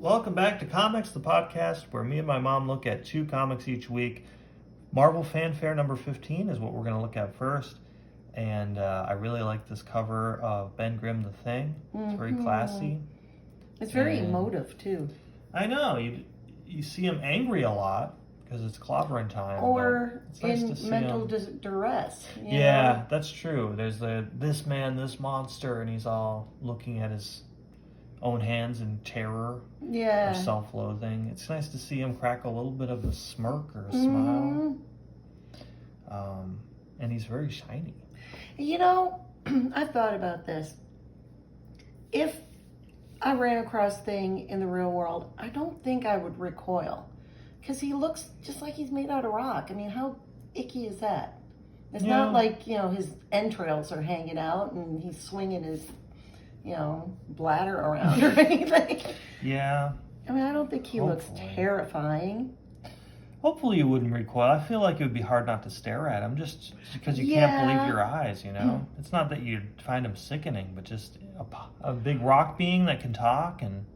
Welcome back to Comics, the podcast where me and my mom look at 2 comics each week. Marvel Fanfare number 15 is what we're going to look at first. And I really like this cover of Ben Grimm the Thing. It's very classy. It's very And emotive, too. I know. You see him angry a lot because it's clobbering time. Or it's nice in to see mental him. duress. Yeah, that's true. There's this man, this monster, and he's all looking at his own hands in terror Yeah. or self-loathing. It's nice to see him crack a little bit of a smirk or a smile. And he's very shiny. You know, I've thought about this. If I ran across Thing in the real world, I don't think I would recoil. Because he looks just like he's made out of rock. I mean, how icky is that? It's not like, his entrails are hanging out and he's swinging his, bladder around or anything. Yeah. I mean, I don't think he looks Hopefully. terrifying. Hopefully you wouldn't recoil. I feel like it would be hard not to stare at him just because you can't believe your eyes, It's not that you'd find him sickening, but just a big rock being that can talk and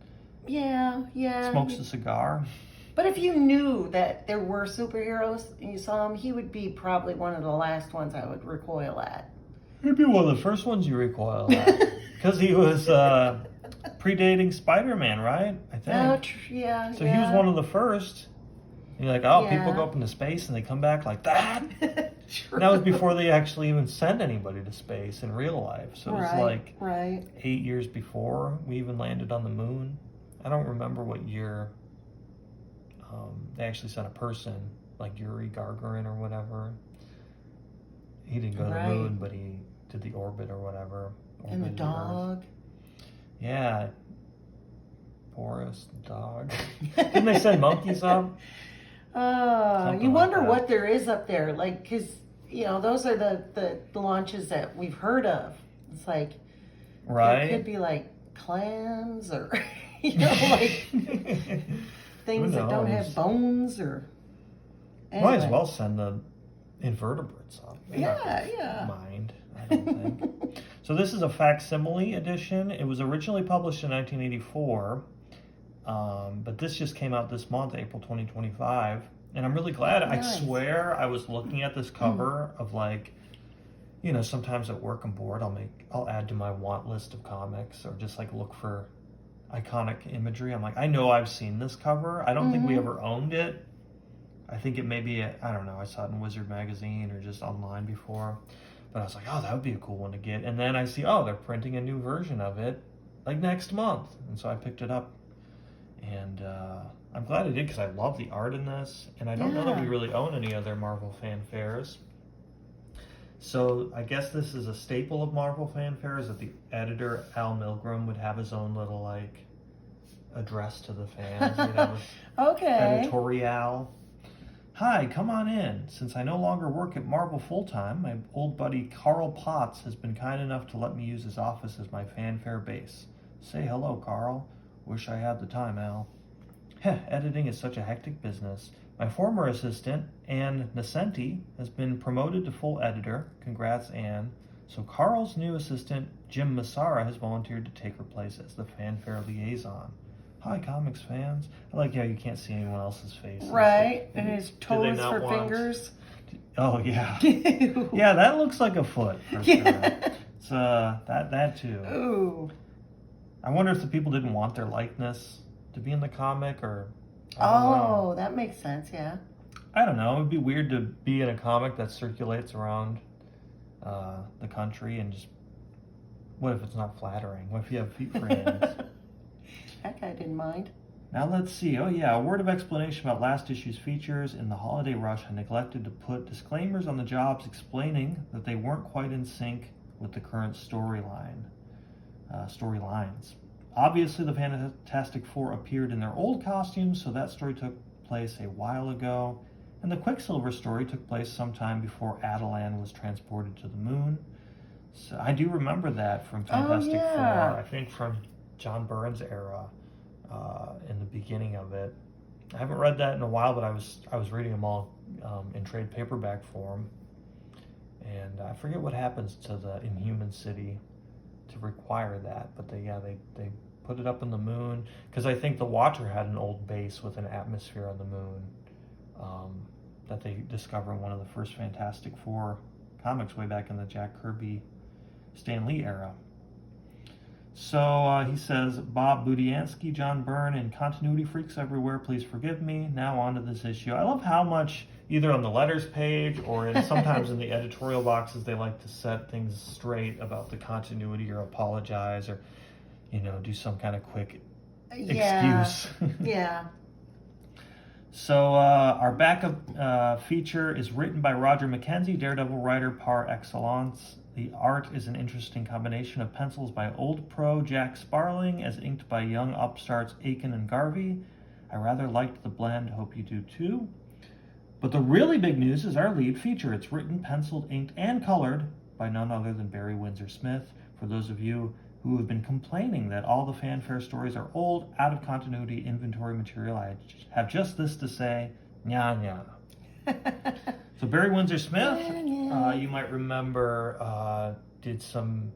Yeah. smokes a cigar. But if you knew that there were superheroes and you saw him, he would be probably one of the last ones I would recoil at. He'd be one of the first ones you recoil at. Because he was predating Spider-Man, right? I think. Oh, yeah. So he was one of the first. And you're like, oh, people Yeah. go up into space and they come back like that? True. That was before they actually even sent anybody to space in real life. So it was like Right. 8 years before we even landed on the moon. I don't remember what year they actually sent a person, like Yuri Gagarin or whatever. He didn't go to the moon, but he did the orbit or whatever. And the orbited Earth. dog. Yeah. Boris, the dog. Didn't they send monkeys up? You like wonder that. what there is up there. Like, because, those are the launches that we've heard of. It's like, Right? it could be like clams or, like things that don't have bones or. Might as Anyway. well send the invertebrates up. They're not gonna Yeah. Mind, I don't think. So this is a facsimile edition. It was originally published in 1984, but this just came out this month, April 2025. And I'm really glad. Nice. I swear I was looking at this cover of like, sometimes at work I'm bored. I'll add to my want list of comics or just like look for iconic imagery. I'm like, I know I've seen this cover. I don't think we ever owned it. I think it may be, I don't know, I saw it in Wizard Magazine or just online before. But I was like, oh, that would be a cool one to get. And then I see, oh, they're printing a new version of it like next month. And so I picked it up. And I'm glad I did because I love the art in this. And I don't know that we really own any other Marvel fanfares. So I guess this is a staple of Marvel fanfares that the editor, Al Milgrom, would have his own little like address to the fans. Okay. Editorial. Hi, come on in. Since I no longer work at Marvel full-time, my old buddy Carl Potts has been kind enough to let me use his office as my fanfare base. Say hello, Carl. Wish I had the time, Al. Heh, editing is such a hectic business. My former assistant, Ann Nascenti, has been promoted to full editor. Congrats, Ann. So Carl's new assistant, Jim Massara, has volunteered to take her place as the fanfare liaison. Hi, comics fans. I like how you can't see anyone else's face. Right, and his toes for fingers. Oh, yeah. Yeah, that looks like a foot, for sure. It's, that too. Ooh. I wonder if the people didn't want their likeness to be in the comic, or... I don't know. That makes sense, yeah. I don't know. It would be weird to be in a comic that circulates around the country and just... What if it's not flattering? What if you have feet for hands? That guy didn't mind. Now let's see. Oh yeah, a word of explanation about last issue's features. In the holiday rush, I neglected to put disclaimers on the jobs explaining that they weren't quite in sync with the current storylines. Obviously, the Fantastic Four appeared in their old costumes, so that story took place a while ago. And the Quicksilver story took place sometime before Attilan was transported to the moon. So I do remember that from Fantastic Four. I think from John Byrne's era, in the beginning of it. I haven't read that in a while, but I was reading them all in trade paperback form. And I forget what happens to the Inhuman City to require that, but they put it up in the moon, because I think the Watcher had an old base with an atmosphere on the moon that they discover in one of the first Fantastic Four comics way back in the Jack Kirby, Stan Lee era. So he says, Bob Budiansky, John Byrne, and continuity freaks everywhere, please forgive me. Now on to this issue. I love how much, either on the letters page or sometimes in the editorial boxes, they like to set things straight about the continuity or apologize or, do some kind of quick excuse. Yeah. So our backup feature is written by Roger McKenzie, Daredevil writer par excellence. The art is an interesting combination of pencils by old pro Jack Sparling as inked by young upstarts Aiken and Garvey. I rather liked the blend, hope you do too. But the really big news is our lead feature. It's written, penciled, inked, and colored by none other than Barry Windsor Smith. For those of you who have been complaining that all the fanfare stories are old, out of continuity inventory material, I have just this to say, nya nya. So Barry Windsor Smith, you might remember, did some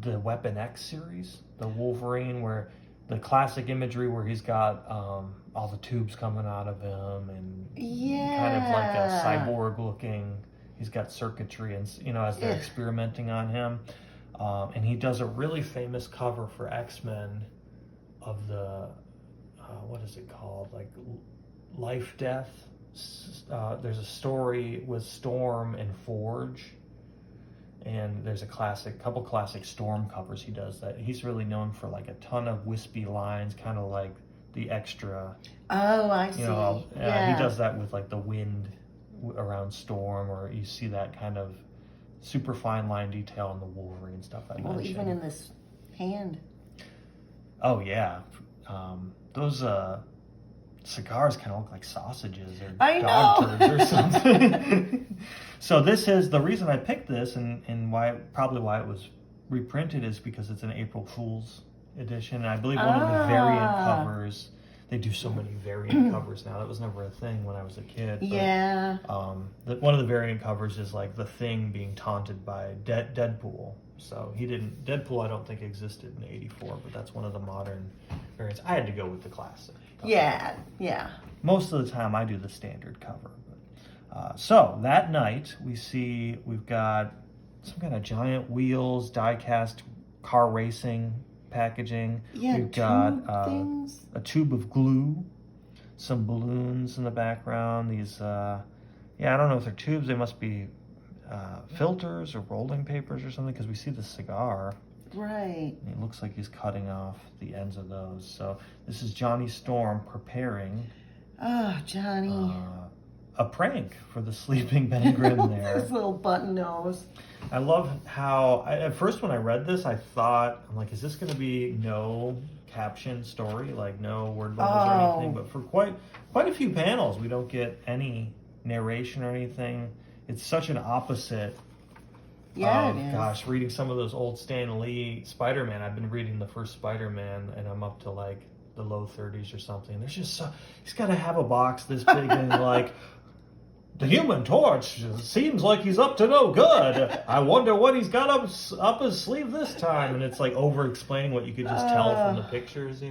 the Weapon X series, the Wolverine, where the classic imagery where he's got all the tubes coming out of him and kind of like a cyborg looking. He's got circuitry and as they're experimenting on him, and he does a really famous cover for X-Men of the what is it called, like Life Death. There's a story with Storm and Forge, and there's couple classic Storm covers he does that. He's really known for like a ton of wispy lines, kind of like the Extra. Oh, I see. He does that with like the wind around Storm, or you see that kind of super fine line detail in the Wolverine stuff I mentioned. Even in this hand. Oh yeah, those cigars kind of look like sausages or dog turds or something. So this is the reason I picked this, and why it was reprinted is because it's an April Fool's edition. And I believe one of the variant covers. They do so many variant covers now. That was never a thing when I was a kid. But, yeah. One of the variant covers is like the Thing being taunted by Deadpool. So Deadpool I don't think existed in '84, but that's one of the modern variants. I had to go with the classic cover. Yeah. Most of the time I do the standard cover. So that night we've got some kind of giant wheels, die-cast car racing packaging. Yeah, we've got things. A tube of glue, some balloons in the background. These, I don't know if they're tubes. They must be filters or rolling papers or something, because we see the cigar. Right. And it looks like he's cutting off the ends of those. So this is Johnny Storm preparing. Oh, Johnny. A prank for the sleeping Ben Grimm there. His little button nose. I love how, at first when I read this, I'm like, is this going to be no caption story, like no word bubbles or anything? But for quite a few panels, we don't get any narration or anything. It's such an opposite. Yeah, it is. Gosh, reading some of those old Stan Lee Spider-Man. I've been reading the first Spider-Man, and I'm up to like the low 30s or something. There's just he's got to have a box this big and like, the Human Torch seems like he's up to no good. I wonder what he's got up his sleeve this time. And it's like over-explaining what you could just tell from the pictures,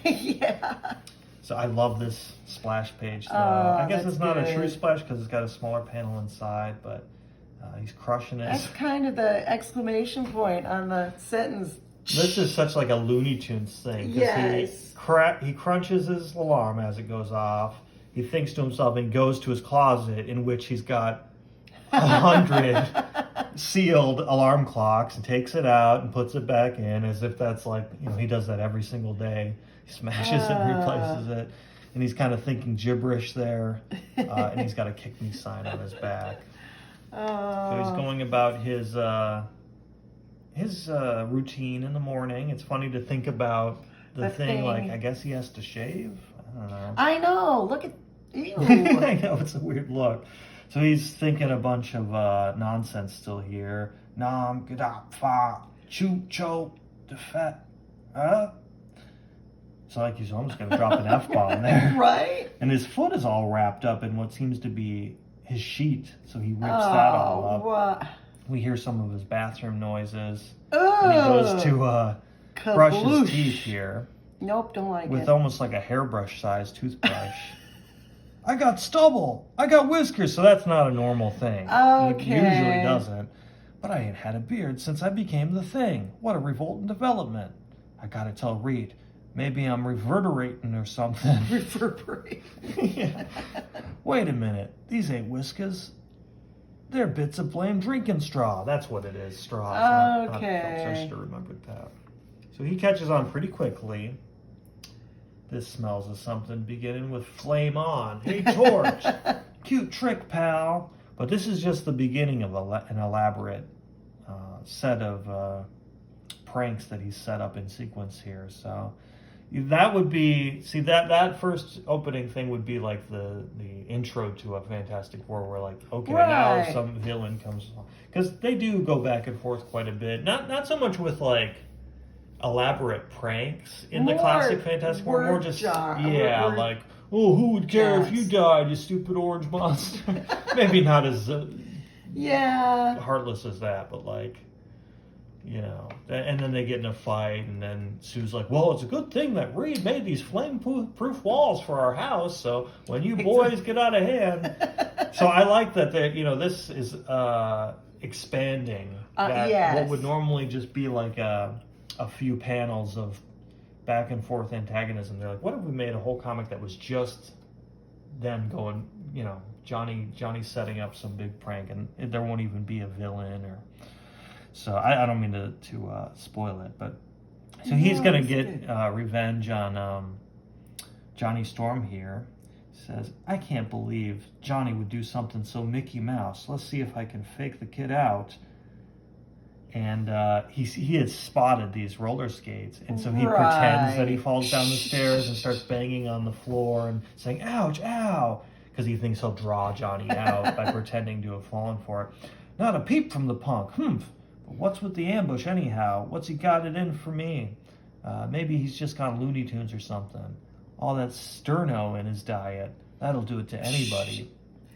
Yeah. So I love this splash page. I guess it's not a true good. splash because it's got a smaller panel inside, but he's crushing it. That's kind of the exclamation point on the sentence. This is such like a Looney Tunes thing. Yes. He crunches his alarm as it goes off. He thinks to himself and goes to his closet, in which he's got 100 sealed alarm clocks, and takes it out and puts it back in as if that's like, he does that every single day. He smashes it and replaces it. And he's kind of thinking gibberish there. And he's got a kick me sign on his back. So he's going about his routine in the morning. It's funny to think about the thing, like, I guess he has to shave. I don't know. I know. Look at ew. I know, it's a weird look. So he's thinking a bunch of nonsense still here. Nam gadap fa chu cho defet. So like he's almost gonna drop an F-bomb there. Right? And his foot is all wrapped up in what seems to be his sheet. So he rips that all up. What? We hear some of his bathroom noises. Oh. And he goes to brush his Kabloosh. teeth here Nope, don't like with it. almost like a hairbrush-sized toothbrush. I got stubble. I got whiskers, so that's not a normal thing. Okay. He usually doesn't. But I ain't had a beard since I became the thing. What a revolting development. I gotta tell Reed, maybe I'm reverberating or something. Reverberate. Yeah. Wait a minute. These ain't whiskers. They're bits of blame drinking straw. That's what it is, straw. Not cups. I should have remembered that. So he catches on pretty quickly. This smells of something beginning with flame on. Hey, Torch. Cute trick, pal. But this is just the beginning of an elaborate set of pranks that he's set up in sequence here. So that would be, see, that first opening thing would be like the intro to a Fantastic Four, where like, okay, Right. now some villain comes along. Because they do go back and forth quite a bit. Not so much with like elaborate pranks in the More classic Fantastic Four, more word just jar- yeah, word like, oh, who would care if jazz. you died, you stupid orange monster? Maybe not as Yeah. heartless as that, but like, you know. And then they get in a fight, and then Sue's like, well, it's a good thing that Reed made these flame-proof walls for our house, so when you boys get out of hand. So I like that, this is expanding that yes. what would normally just be like a few panels of back and forth antagonism. They're like, what if we made a whole comic that was just them going, Johnny setting up some big prank, and there won't even be a villain or. So I don't mean to spoil it, but so he's No, gonna it's get good. revenge on Johnny Storm here. Says, I can't believe Johnny would do something so Mickey Mouse. Let's see if I can fake the kid out. And he had spotted these roller skates, and so he pretends that he falls down the stairs and starts banging on the floor and saying, ouch, ow, because he thinks he'll draw Johnny out by pretending to have fallen for it. Not a peep from the punk. But what's with the ambush anyhow? What's he got it in for me? Maybe he's just gone Looney Tunes or something. All that sterno in his diet, that'll do it to anybody.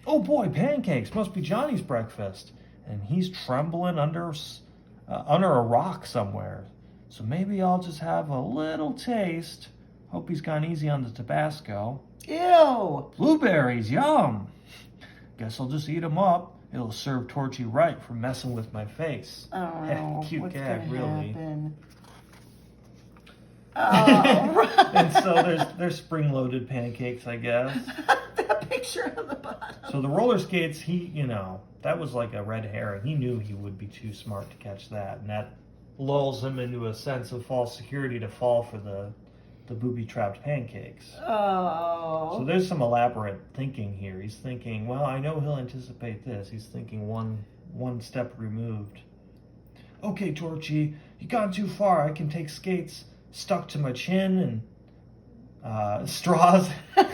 Oh boy, pancakes, must be Johnny's breakfast. And he's trembling under a rock somewhere. So maybe I'll just have a little taste. Hope he's gone easy on the Tabasco. Ew. Blueberries, yum. Guess I'll just eat them up. It'll serve Torchy right for messing with my face. Oh, Cute what's gag, gonna really. happen? Oh, right. And so there's spring-loaded pancakes, I guess. That picture on the bottom. So the roller skates, that was like a red herring. He knew he would be too smart to catch that, and that lulls him into a sense of false security to fall for the booby-trapped pancakes. Oh. So there's some elaborate thinking here. He's thinking, well, I know he'll anticipate this. He's thinking one step removed. Okay, Torchy, you gone too far. I can take skates stuck to my chin and straws at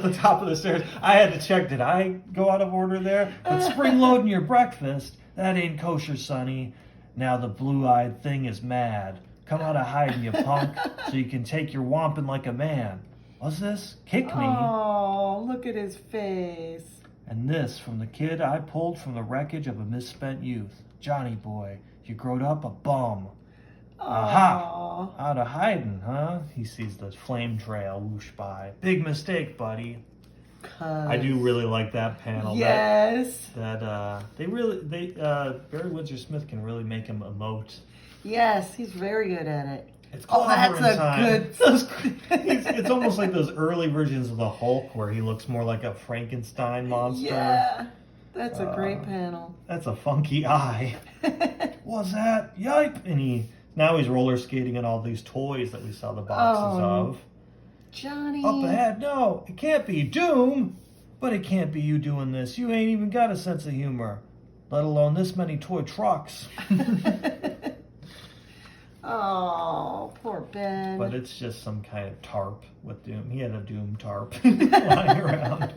the top of the stairs. I had to check, did I go out of order there? But spring loading your breakfast, that ain't kosher, Sonny. Now the blue-eyed thing is mad. Come out of hiding, you punk, so you can take your whomping like a man. What's this? Kick me. Oh, look at his face. And this from the kid I pulled from the wreckage of a misspent youth. Johnny boy, you growed up a bum. Aha! Out of hiding, huh? He sees the flame trail whoosh by. Big mistake, buddy. I do really like that panel. Yes. Barry Windsor Smith can really make him emote. Yes, he's very good at it. It's Oh, that's clobbering time. It's almost like those early versions of the Hulk where he looks more like a Frankenstein monster. Yeah. That's a great panel. That's a funky eye. What's that? Yipe! And now he's roller skating on all these toys that we saw the boxes of. Johnny. Up ahead, no, it can't be Doom. But it can't be you doing this. You ain't even got a sense of humor, let alone this many toy trucks. Oh, poor Ben. But it's just some kind of tarp with Doom. He had a Doom tarp lying around.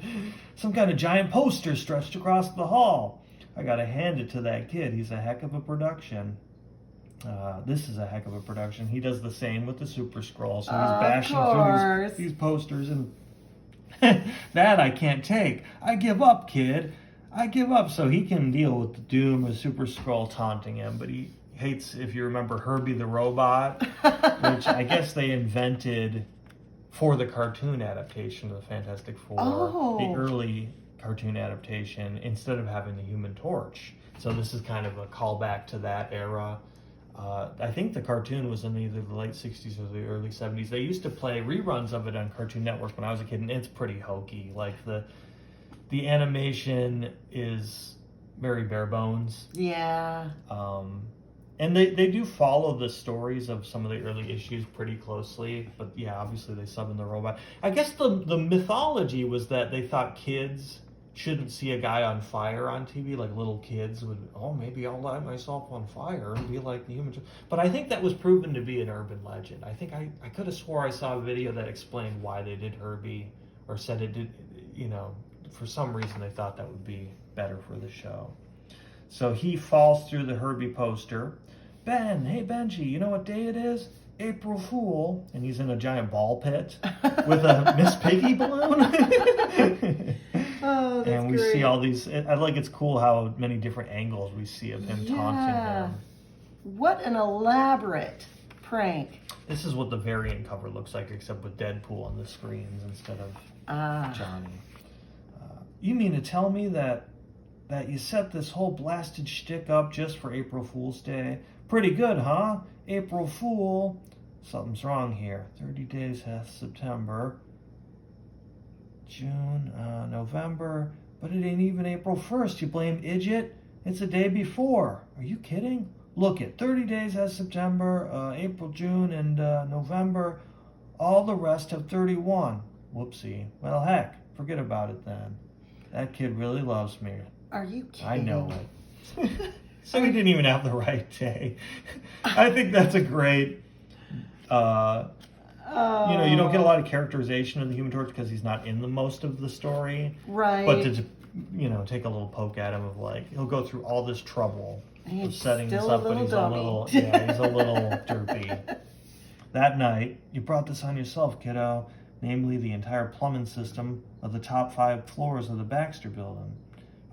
Some kind of giant poster stretched across the hall. I gotta hand it to that kid. He's a heck of a production. This is a heck of a production. He does the same with the Super Scroll. So he's bashing through these posters and that I can't take. I give up, kid. I give up. So he can deal with the Doom or Super Scroll taunting him, but he hates, if you remember, Herbie the Robot, which I guess they invented for the cartoon adaptation of the Fantastic Four, the early cartoon adaptation, instead of having the Human Torch. So this is kind of a callback to that era. I think the cartoon was in either the late 60s or the early 70s. They used to play reruns of it on Cartoon Network when I was a kid, and it's pretty hokey. Like the animation is very bare bones. Yeah. And they do follow the stories of some of the early issues pretty closely, but yeah, obviously they sub in the robot. I guess the mythology was that they thought kids shouldn't see a guy on fire on TV, like little kids would, oh, maybe I'll light myself on fire and be like the human. But I think that was proven to be an urban legend. I think I could have swore I saw a video that explained why they did Herbie, or said it did, for some reason they thought that would be better for the show. So he falls through the Herbie poster. Ben, hey Benji, you know what day it is? April Fool. And he's in a giant ball pit with a Miss Piggy balloon. Oh, that's and we great. see all these, it's cool how many different angles we see of him taunting them. What an elaborate prank. This is what the variant cover looks like, except with Deadpool on the screens instead of Johnny. You mean to tell me that you set this whole blasted shtick up just for April Fool's Day? Pretty good, huh? April Fool. Something's wrong here. 30 days has September, June, November, but it ain't even April 1st, you blame idiot. It's the day before. Are you kidding? Look it, 30 days has September, April, June, and November. All the rest have 31. Whoopsie. Well, heck, forget about it then. That kid really loves me. Are you kidding? I know it. So he didn't even have the right day. I think that's a great... you don't get a lot of characterization of the Human Torch because he's not in the most of the story. Right. But to, take a little poke at him of he'll go through all this trouble of setting this up, but he's a little derpy. That night, you brought this on yourself, kiddo. Namely, the entire plumbing system of the top 5 floors of the Baxter building.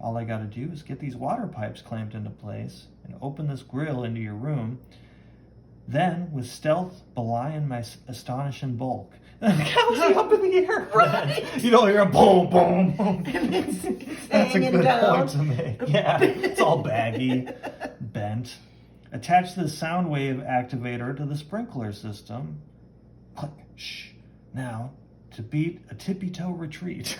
All I gotta do is get these water pipes clamped into place and open this grill into your room. Then, with stealth, belying my astonishing bulk. How is he up in the air? Right. You don't hear a boom, boom, boom. That's a hanging good down. point to make. Yeah, it's all baggy, bent. Attach the sound wave activator to the sprinkler system. Click. Shh. Now, to beat a tippy-toe retreat.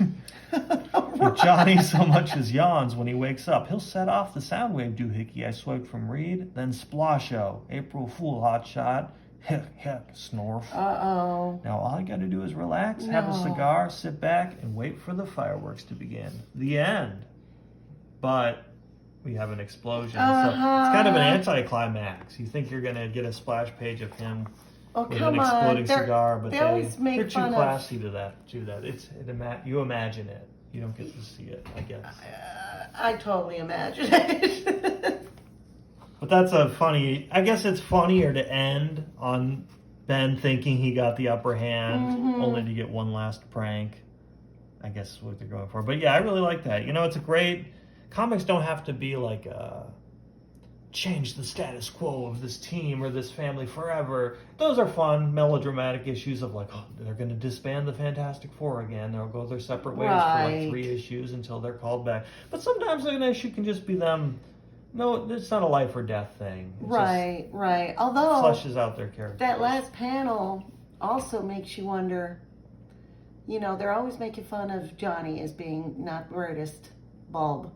If Johnny so much as yawns when he wakes up, he'll set off the sound wave doohickey I swiped from Reed, then Splasho, April Fool hotshot, heck, snorf. Uh-oh. Now all I gotta do is relax, have a cigar, sit back, and wait for the fireworks to begin. The end. But we have an explosion. So it's kind of an anticlimax. You think you're gonna get a splash page of him with an exploding cigar, but they're too classy to do that. You imagine it. You don't get to see it, I guess. I totally imagine it. But that's I guess it's funnier to end on Ben thinking he got the upper hand, only to get one last prank. I guess is what they're going for. But yeah, I really like that. It's a great, comics don't have to be like change the status quo of this team or this family forever. Those are fun, melodramatic issues of they're going to disband the Fantastic Four again. They'll go their separate ways for 3 issues until they're called back. But sometimes an issue can just be them. No, it's not a life or death thing. It right. Although fleshes out their characters. That last panel also makes you wonder. They're always making fun of Johnny as being not the brightest bulb,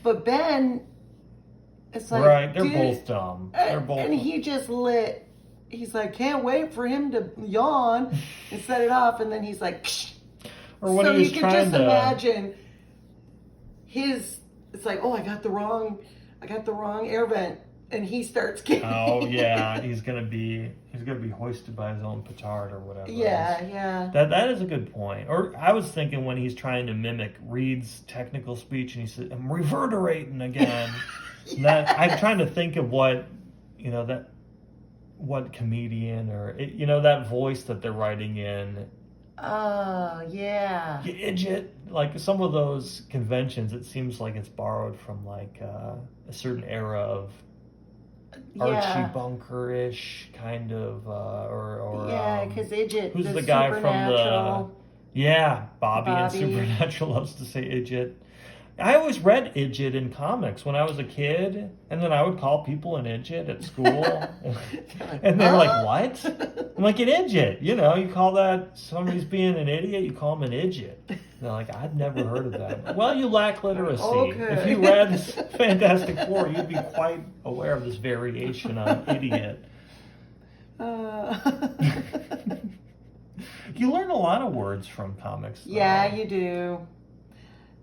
but Ben. It's like, right, they're both dumb. They're both, and he just lit. He's like, can't wait for him to yawn and set it off, and then he's like, psh. Or when so he was you can just to imagine his. It's like, oh, I got the wrong air vent, and he starts getting. Oh yeah, he's gonna be hoisted by his own petard or whatever. Yeah. That is a good point. Or I was thinking when he's trying to mimic Reed's technical speech, and he said, "I'm reverberating again." That I'm trying to think of what comedian or that voice that they're writing in. Oh yeah. You idiot! Like some of those conventions, it seems like it's borrowed from a certain era of Archie Bunker-ish kind of, or yeah, because Idjit, who's the guy from the Supernatural. Bobby in Bobby. Supernatural loves to say Idjit. I always read Idjit in comics when I was a kid, and then I would call people an Idjit at school, and they were like, "What?" I'm like, "An Idjit, you know, you call that somebody's being an idiot, you call them an Idjit." And they're like, "I'd never heard of that." Well, you lack literacy. Okay. If you read Fantastic Four, you'd be quite aware of this variation on idiot. You learn a lot of words from comics, though. Yeah, you do.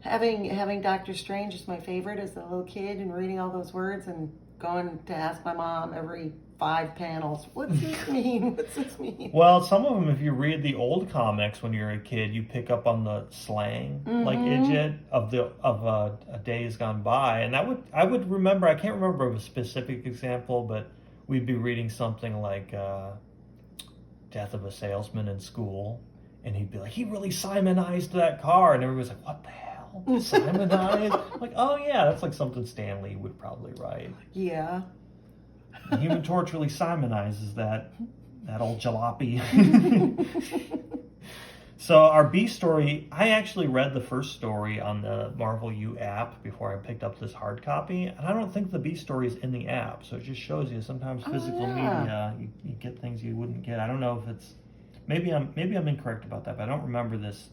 Having Doctor Strange is my favorite as a little kid, and reading all those words and going to ask my mom every 5 panels, "What's this mean? What's this mean?" Well, some of them, if you read the old comics when you're a kid, you pick up on the slang, like Idjit of a days gone by, and I would remember. I can't remember a specific example, but we'd be reading something like "Death of a Salesman in School," and he'd be like, "He really Simonized that car," and everybody's like, "What the hell? Simonized?" Like, oh yeah, that's like something Stan Lee would probably write. Yeah. The Human Torch really Simonizes that old jalopy. So our B story, I actually read the first story on the Marvel U app before I picked up this hard copy, and I don't think the B story is in the app. So it just shows you sometimes physical media, you get things you wouldn't get. I don't know if it's maybe I'm incorrect about that, but I don't remember this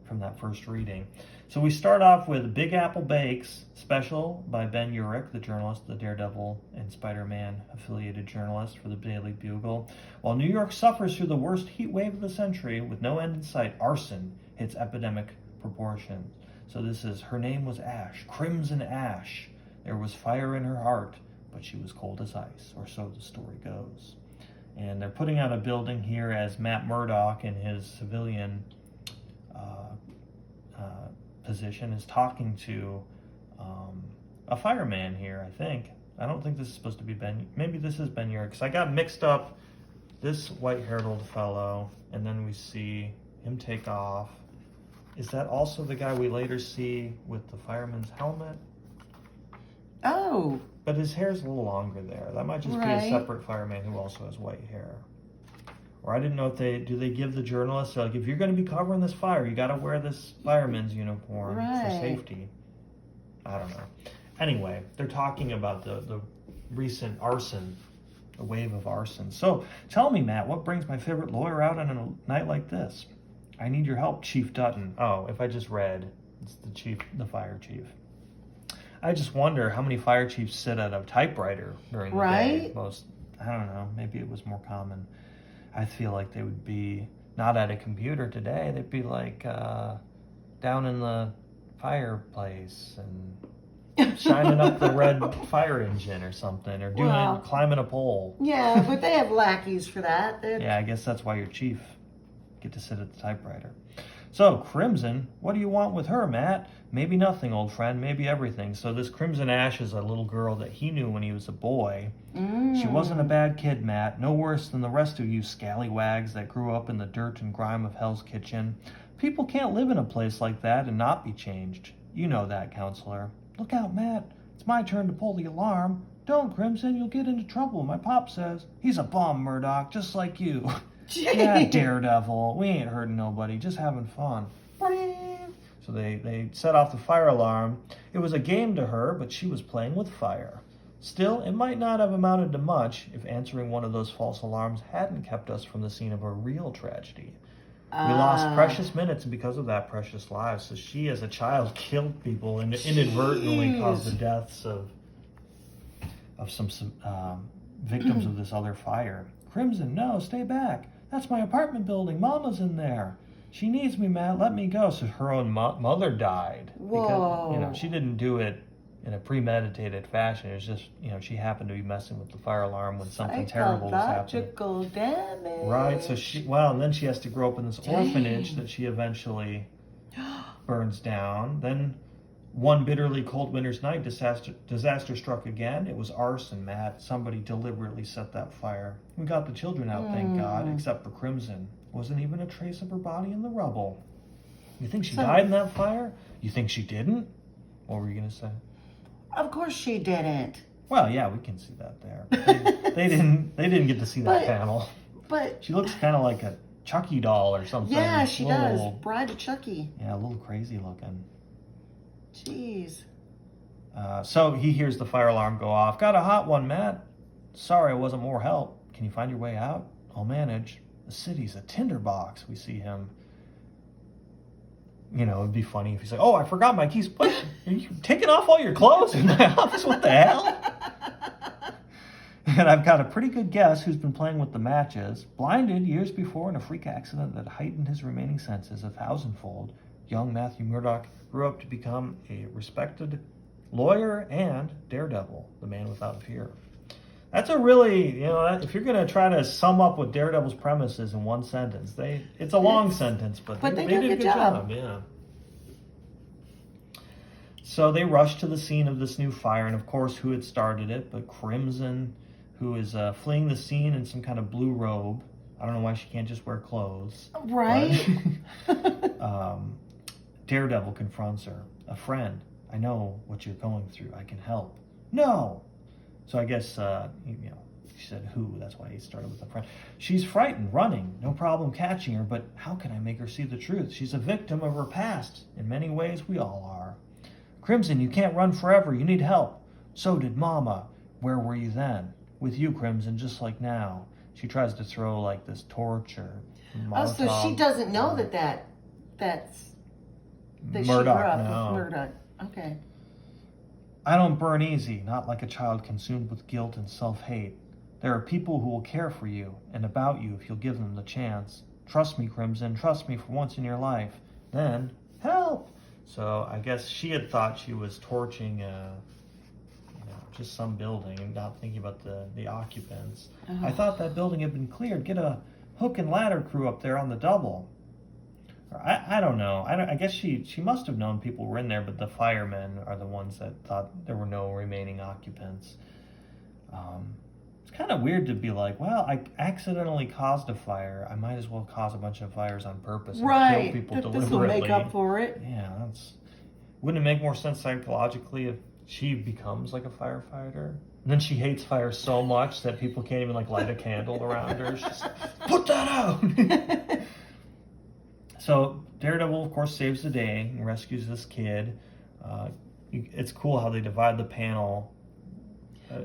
from that first reading. So we start off with Big Apple Bakes special by Ben Urich, the journalist, the Daredevil and Spider-Man affiliated journalist for the Daily Bugle. While New York suffers through the worst heat wave of the century with no end in sight, arson hits epidemic proportions. So this is, her name was Ash, Crimson Ash. There was fire in her heart, but she was cold as ice, or so the story goes. And they're putting out a building here as Matt Murdock in his civilian position is talking to a fireman here, I think. I don't think this is supposed to be Ben. Maybe this is Ben Urich, because I got mixed up this white-haired old fellow, and then we see him take off. Is that also the guy we later see with the fireman's helmet? Oh. But his hair's a little longer there. That might just be a separate fireman who also has white hair. Or I didn't know if they give the journalists, like, if you're going to be covering this fire, you got to wear this fireman's uniform for safety. I don't know. Anyway, they're talking about the recent arson, the wave of arson. So tell me, Matt, what brings my favorite lawyer out on a night like this? I need your help, Chief Dutton. Oh, if I just read, it's the fire chief. I just wonder how many fire chiefs sit at a typewriter during the day. I don't know, maybe it was more common. I feel like they would be not at a computer today. They'd be like down in the fireplace and shining up the red fire engine or something, or climbing a pole. Yeah, but they have lackeys for that. Yeah, I guess that's why you're chief. Get to sit at the typewriter. So, Crimson, what do you want with her, Matt? Maybe nothing, old friend, maybe everything. So this Crimson Ash is a little girl that he knew when he was a boy. She wasn't a bad kid, Matt. No worse than the rest of you scallywags that grew up in the dirt and grime of Hell's Kitchen. People can't live in a place like that and not be changed. You know that, counselor. Look out, Matt. It's my turn to pull the alarm. Don't, Crimson, you'll get into trouble, my pop says. He's a bum, Murdoch, just like you. Yeah, Daredevil. We ain't hurting nobody, just having fun. So they set off the fire alarm. It was a game to her, but she was playing with fire. Still, it might not have amounted to much if answering one of those false alarms hadn't kept us from the scene of a real tragedy. We lost precious minutes because of that, precious lives. So she, as a child, killed people and inadvertently caused the deaths of some victims of this other fire. Crimson, no, stay back. That's my apartment building. Mama's in there. She needs me, Matt. Let me go. So her own mother died. Whoa. Because, she didn't do it in a premeditated fashion. It was just, she happened to be messing with the fire alarm when something terrible was happening. Psychological damage. Right. So and then she has to grow up in this orphanage that she eventually burns down. Then one bitterly cold winter's night, disaster struck again. It was arson, Matt. Somebody deliberately set that fire. We got the children out, thank God, except for Crimson. Wasn't even a trace of her body in the rubble. You think she died in that fire? You think she didn't? What were you going to say? Of course she didn't. Well, yeah, we can see that there. They didn't get to see that But- panel. But She looks kind of like a Chucky doll or something. yeah, she A does. little- Bride of Chucky. Yeah, a little crazy looking. Jeez. So he hears the fire alarm go off. Got a hot one, Matt. Sorry I wasn't more help. Can you find your way out? I'll manage. The city's a tinderbox. We see him. You know, it'd be funny if he's like, oh, I forgot my keys. What? Are you taking off all your clothes in my office? What the hell? And I've got a pretty good guess who's been playing with the matches. Blinded years before in a freak accident that heightened his remaining senses 1,000-fold, young Matthew Murdock grew up to become a respected lawyer and daredevil, the man without a fear. That's a really, you know, if you're going to try to sum up what Daredevil's premise is in one sentence, it's a long sentence, but they did a good job. Yeah. So they rush to the scene of this new fire, and of course, who had started it but Crimson, who is fleeing the scene in some kind of blue robe. I don't know why she can't just wear clothes. Right? But, Daredevil confronts her. A friend. I know what you're going through. I can help. No! So I guess, you know, she said who. That's why he started with a friend. She's frightened, running. No problem catching her, but how can I make her see the truth? She's a victim of her past. In many ways, we all are. Crimson, you can't run forever. You need help. So did Mama. Where were you then? With you, Crimson, just like now. She tries to throw like this torch or Oh, so she doesn't know that she grew Murdoch, up no. with Murdoch. Okay. I don't burn easy, not like a child consumed with guilt and self-hate. There are people who will care for you and about you if you'll give them the chance. Trust me, Crimson, trust me for once in your life. Then, help! So I guess she had thought she was torching just some building and not thinking about the occupants. Oh. I thought that building had been cleared. Get a hook and ladder crew up there on the double. I don't know. I guess she must have known people were in there, but the firemen are the ones that thought there were no remaining occupants. It's kind of weird to be like, well, I accidentally caused a fire. I might as well cause a bunch of fires on purpose and Right. kill people This will deliberately. make up for it. Yeah, wouldn't it make more sense psychologically if she becomes like a firefighter? And then she hates fire so much that people can't even like light a candle around her. She's like, put that out! So Daredevil, of course, saves the day and rescues this kid. It's cool how they divide the panel.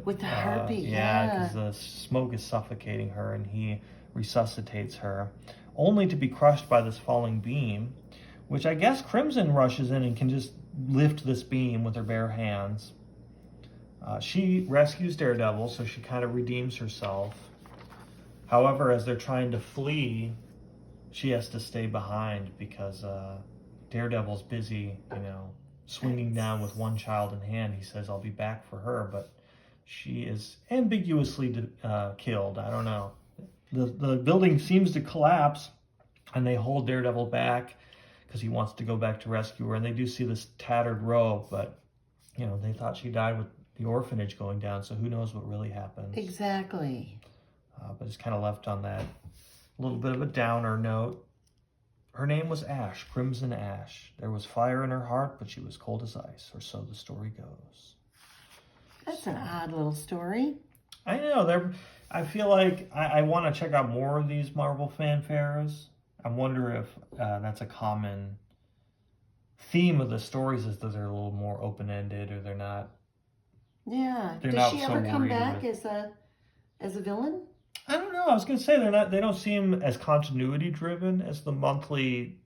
With the heartbeat, Yeah, because the smoke is suffocating her and he resuscitates her. Only to be crushed by this falling beam, which I guess Crimson rushes in and can just lift this beam with her bare hands. She rescues Daredevil, so she kind of redeems herself. However, as they're trying to flee, she has to stay behind because Daredevil's busy, swinging down with one child in hand. He says, I'll be back for her, but she is ambiguously killed. I don't know. The building seems to collapse, and they hold Daredevil back because he wants to go back to rescue her. And they do see this tattered robe, but, they thought she died with the orphanage going down, so who knows what really happened. Exactly. But it's kind of left on that little bit of a downer note. Her name was Ash, Crimson Ash. There was fire in her heart, but she was cold as ice, or so the story goes. That's an odd little story. I know. I feel like I want to check out more of these Marvel fanfares. I wonder if that's a common theme of the stories, is that they're a little more open-ended, or they're not. Yeah. They're Does not she so ever come worried back with- as a villain? I don't know. I was going to say they don't seem as continuity driven as the monthly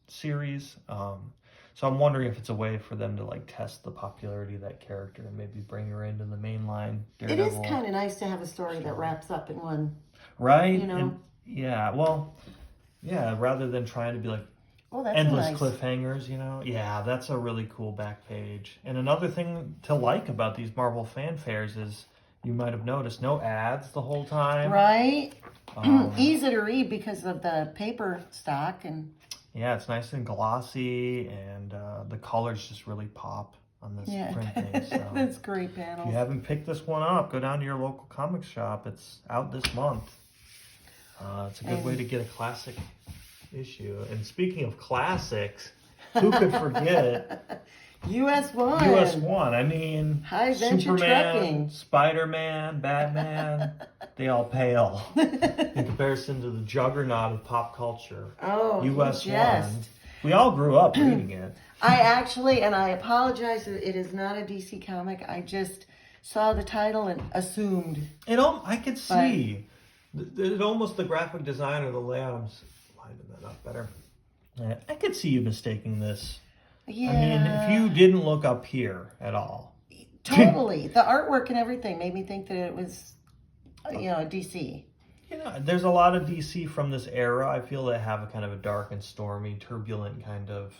series. So I'm wondering if it's a way for them to like test the popularity of that character and maybe bring her into the mainline Daredevil. It is kind of nice to have a story that wraps up in one. Right? You know? And, rather than trying to be like Oh, that's endless nice. cliffhangers, Yeah, that's a really cool back page. And another thing to like about these Marvel fanfares is, you might have noticed, no ads the whole time. Right? Easy to read because of the paper stock. And Yeah, it's nice and glossy, and the colors just really pop on this printing. So that's great if panels. you haven't picked this one up, go down to your local comic shop. It's out this month. It's a good way to get a classic issue. And speaking of classics, who could forget US 1. US 1. I mean, High venture Superman, trucking. Spider-Man, Batman, they all pale in comparison to the juggernaut of pop culture. Oh, US you 1. jest. We all grew up reading it. I actually, and I apologize, it is not a DC comic. I just saw the title and assumed. I could see. It almost the graphic design or the layout. I'm lining that up better. I could see you mistaking this. Yeah. I mean, if you didn't look up here at all. Totally. The artwork and everything made me think that it was, DC. There's a lot of DC from this era. I feel they have a kind of a dark and stormy, turbulent kind of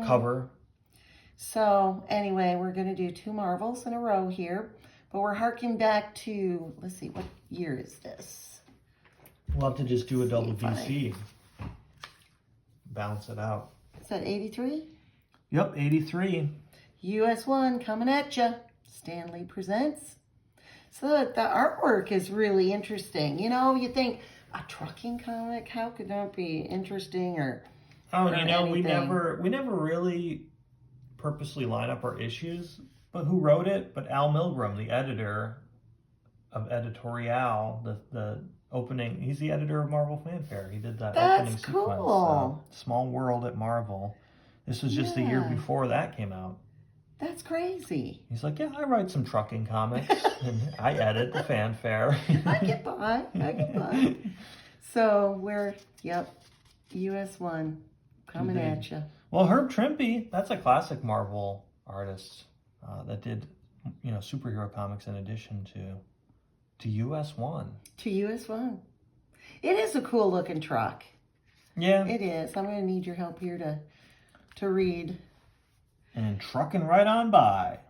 cover. So, anyway, we're going to do 2 Marvels in a row here. But we're harking back to, let's see, what year is this? We'll have to just do a double Fine. DC. Balance it out. Is that 83? Yep, 83. US 1 coming at ya. Stan Lee presents. So the artwork is really interesting. You think a trucking comic, how could that be interesting or Oh, or we anything? never really purposely line up our issues, but who wrote it? But Al Milgrom, the editor of Editorial, the opening. He's the editor of Marvel Fanfare. He did that opening That's sequence. cool. Small World at Marvel. This was just the year Yeah. before that came out. That's crazy. He's like, yeah, I write some trucking comics, and I edit the Fanfare. I get by. So US 1 coming Indeed. at ya. Well, Herb Trimpe, that's a classic Marvel artist that did, superhero comics in addition to US 1. To US 1. It is a cool looking truck. Yeah. It is. I'm going to need your help here to read. And trucking right on by.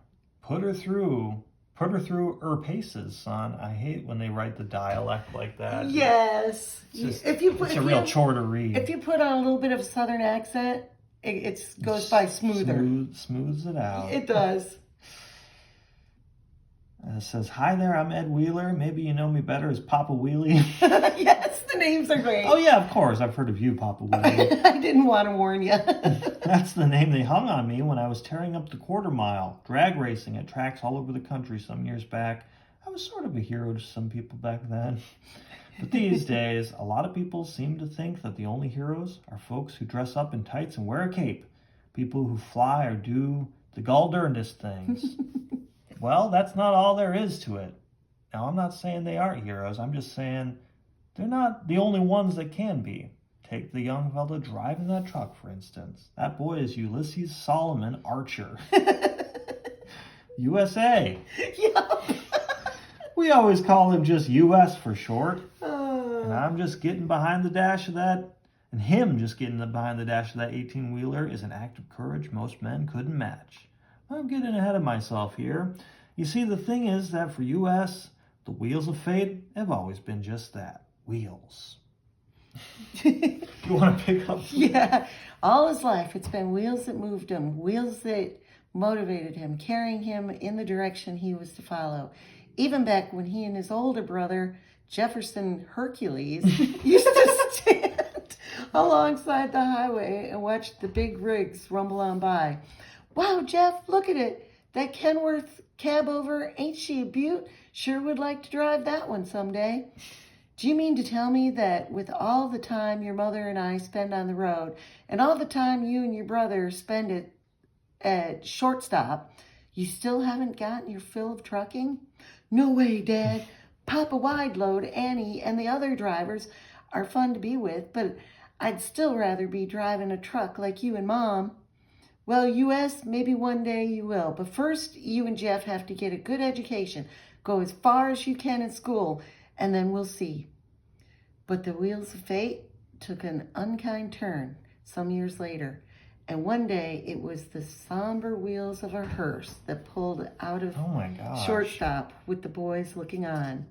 Put her through her paces, son. I hate when they write the dialect like that. Yes. It's It's a real chore to read. If you put on a little bit of a southern accent, it goes by smoother. Smooths it out. It does. It says, hi there, I'm Ed Wheeler. Maybe you know me better as Papa Wheelie. Yes, the names are great. Oh, yeah, of course. I've heard of you, Papa Wheelie. I didn't want to warn you. That's the name they hung on me when I was tearing up the quarter mile, drag racing at tracks all over the country some years back. I was sort of a hero to some people back then. But these days, a lot of people seem to think that the only heroes are folks who dress up in tights and wear a cape. People who fly or do the galldarndest things. Well, that's not all there is to it. Now, I'm not saying they aren't heroes. I'm just saying they're not the only ones that can be. Take the young fella driving that truck, for instance. That boy is Ulysses Solomon Archer. USA. Yup. We always call him just US for short. Oh. And I'm just getting behind the dash of that, and him just getting behind the dash of that 18-wheeler is an act of courage most men couldn't match. I'm getting ahead of myself here. You see, the thing is that for US, the wheels of fate have always been just that, wheels. You want to pick up? Yeah. All his life, it's been wheels that moved him, wheels that motivated him, carrying him in the direction he was to follow. Even back when he and his older brother, Jefferson Hercules, used to stand alongside the highway and watch the big rigs rumble on by. Wow, Jeff, look at it. That Kenworth cab over, ain't she a beaut? Sure would like to drive that one someday. Do you mean to tell me that with all the time your mother and I spend on the road, and all the time you and your brother spend it at shortstop, you still haven't gotten your fill of trucking? No way, Dad. Papa Wideload, Annie, and the other drivers are fun to be with, but I'd still rather be driving a truck like you and Mom. Well, US, maybe one day you will. But first, you and Jeff have to get a good education. Go as far as you can in school, and then we'll see. But the wheels of fate took an unkind turn some years later. And one day, it was the somber wheels of a hearse that pulled out of shortstop with the boys looking on.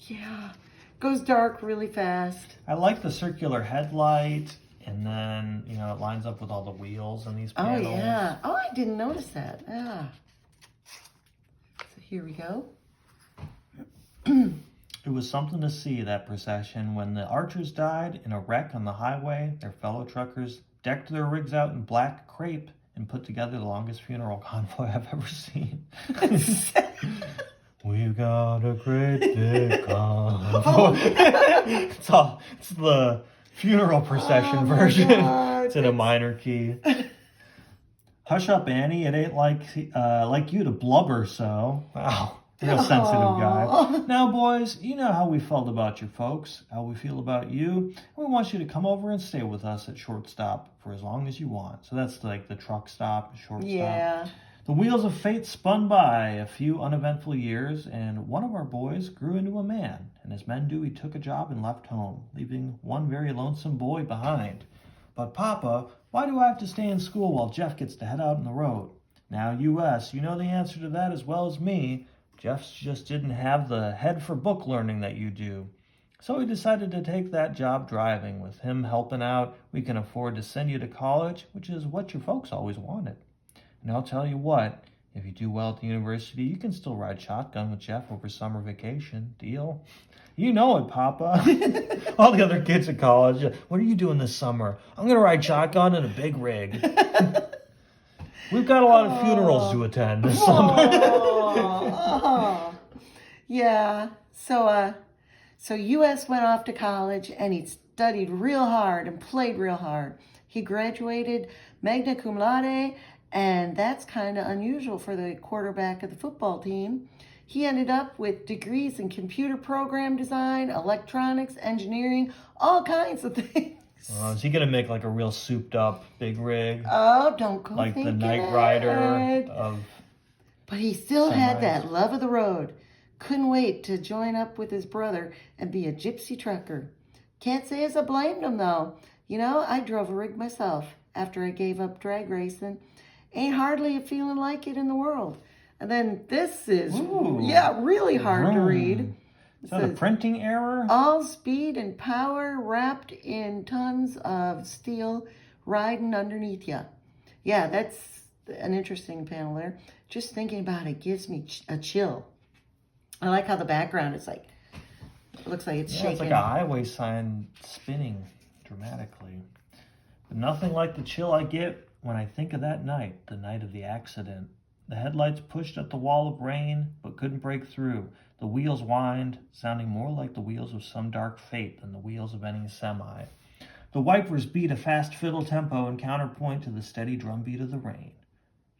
Yeah, goes dark really fast. I like the circular headlight. And then, it lines up with all the wheels and these panels. Oh, yeah. Oh, I didn't notice that. Yeah. So here we go. It was something to see, that procession. When the Archers died in a wreck on the highway, their fellow truckers decked their rigs out in black crepe and put together the longest funeral convoy I've ever seen. We've got a great big convoy. It's the funeral procession version. God. It's in a minor key. Hush up, Annie. It ain't like you to blubber so. Wow. Real sensitive guy. Now, boys, you know how we felt about your folks, how we feel about you. We want you to come over and stay with us at Shortstop for as long as you want. So that's like the truck stop, Shortstop. Yeah. The wheels of fate spun by a few uneventful years, and one of our boys grew into a man. And as men do, he took a job and left home, leaving one very lonesome boy behind. But Papa, why do I have to stay in school while Jeff gets to head out on the road? Now, US, you know the answer to that as well as me. Jeff just didn't have the head for book learning that you do. So he decided to take that job driving. With him helping out, we can afford to send you to college, which is what your folks always wanted. And I'll tell you what, if you do well at the university, you can still ride shotgun with Jeff over summer vacation. Deal? You know it, Papa. All the other kids at college, what are you doing this summer? I'm going to ride shotgun in a big rig. We've got a lot of funerals to attend this summer. Yeah. So US went off to college and he studied real hard and played real hard. He graduated magna cum laude, and that's kind of unusual for the quarterback of the football team. He ended up with degrees in computer program design, electronics, engineering, all kinds of things. Is he going to make like a real souped up big rig? Oh, don't go like the thinking Knight it. Rider of... But he still had semis. that love of the road. Couldn't wait to join up with his brother and be a gypsy trucker. Can't say as I blamed him, though. You know, I drove a rig myself after I gave up drag racing. Ain't hardly a feeling like it in the world. And then this is, really hard to read. Is that a printing error? All speed and power wrapped in tons of steel riding underneath you. Yeah, that's an interesting panel there. Just thinking about it gives me a chill. I like how the background is like, it looks like it's shaking. It's like a highway sign spinning dramatically. But nothing like the chill I get when I think of that night, the night of the accident. The headlights pushed at the wall of rain, but couldn't break through. The wheels whined, sounding more like the wheels of some dark fate than the wheels of any semi. The wipers beat a fast fiddle tempo in counterpoint to the steady drumbeat of the rain.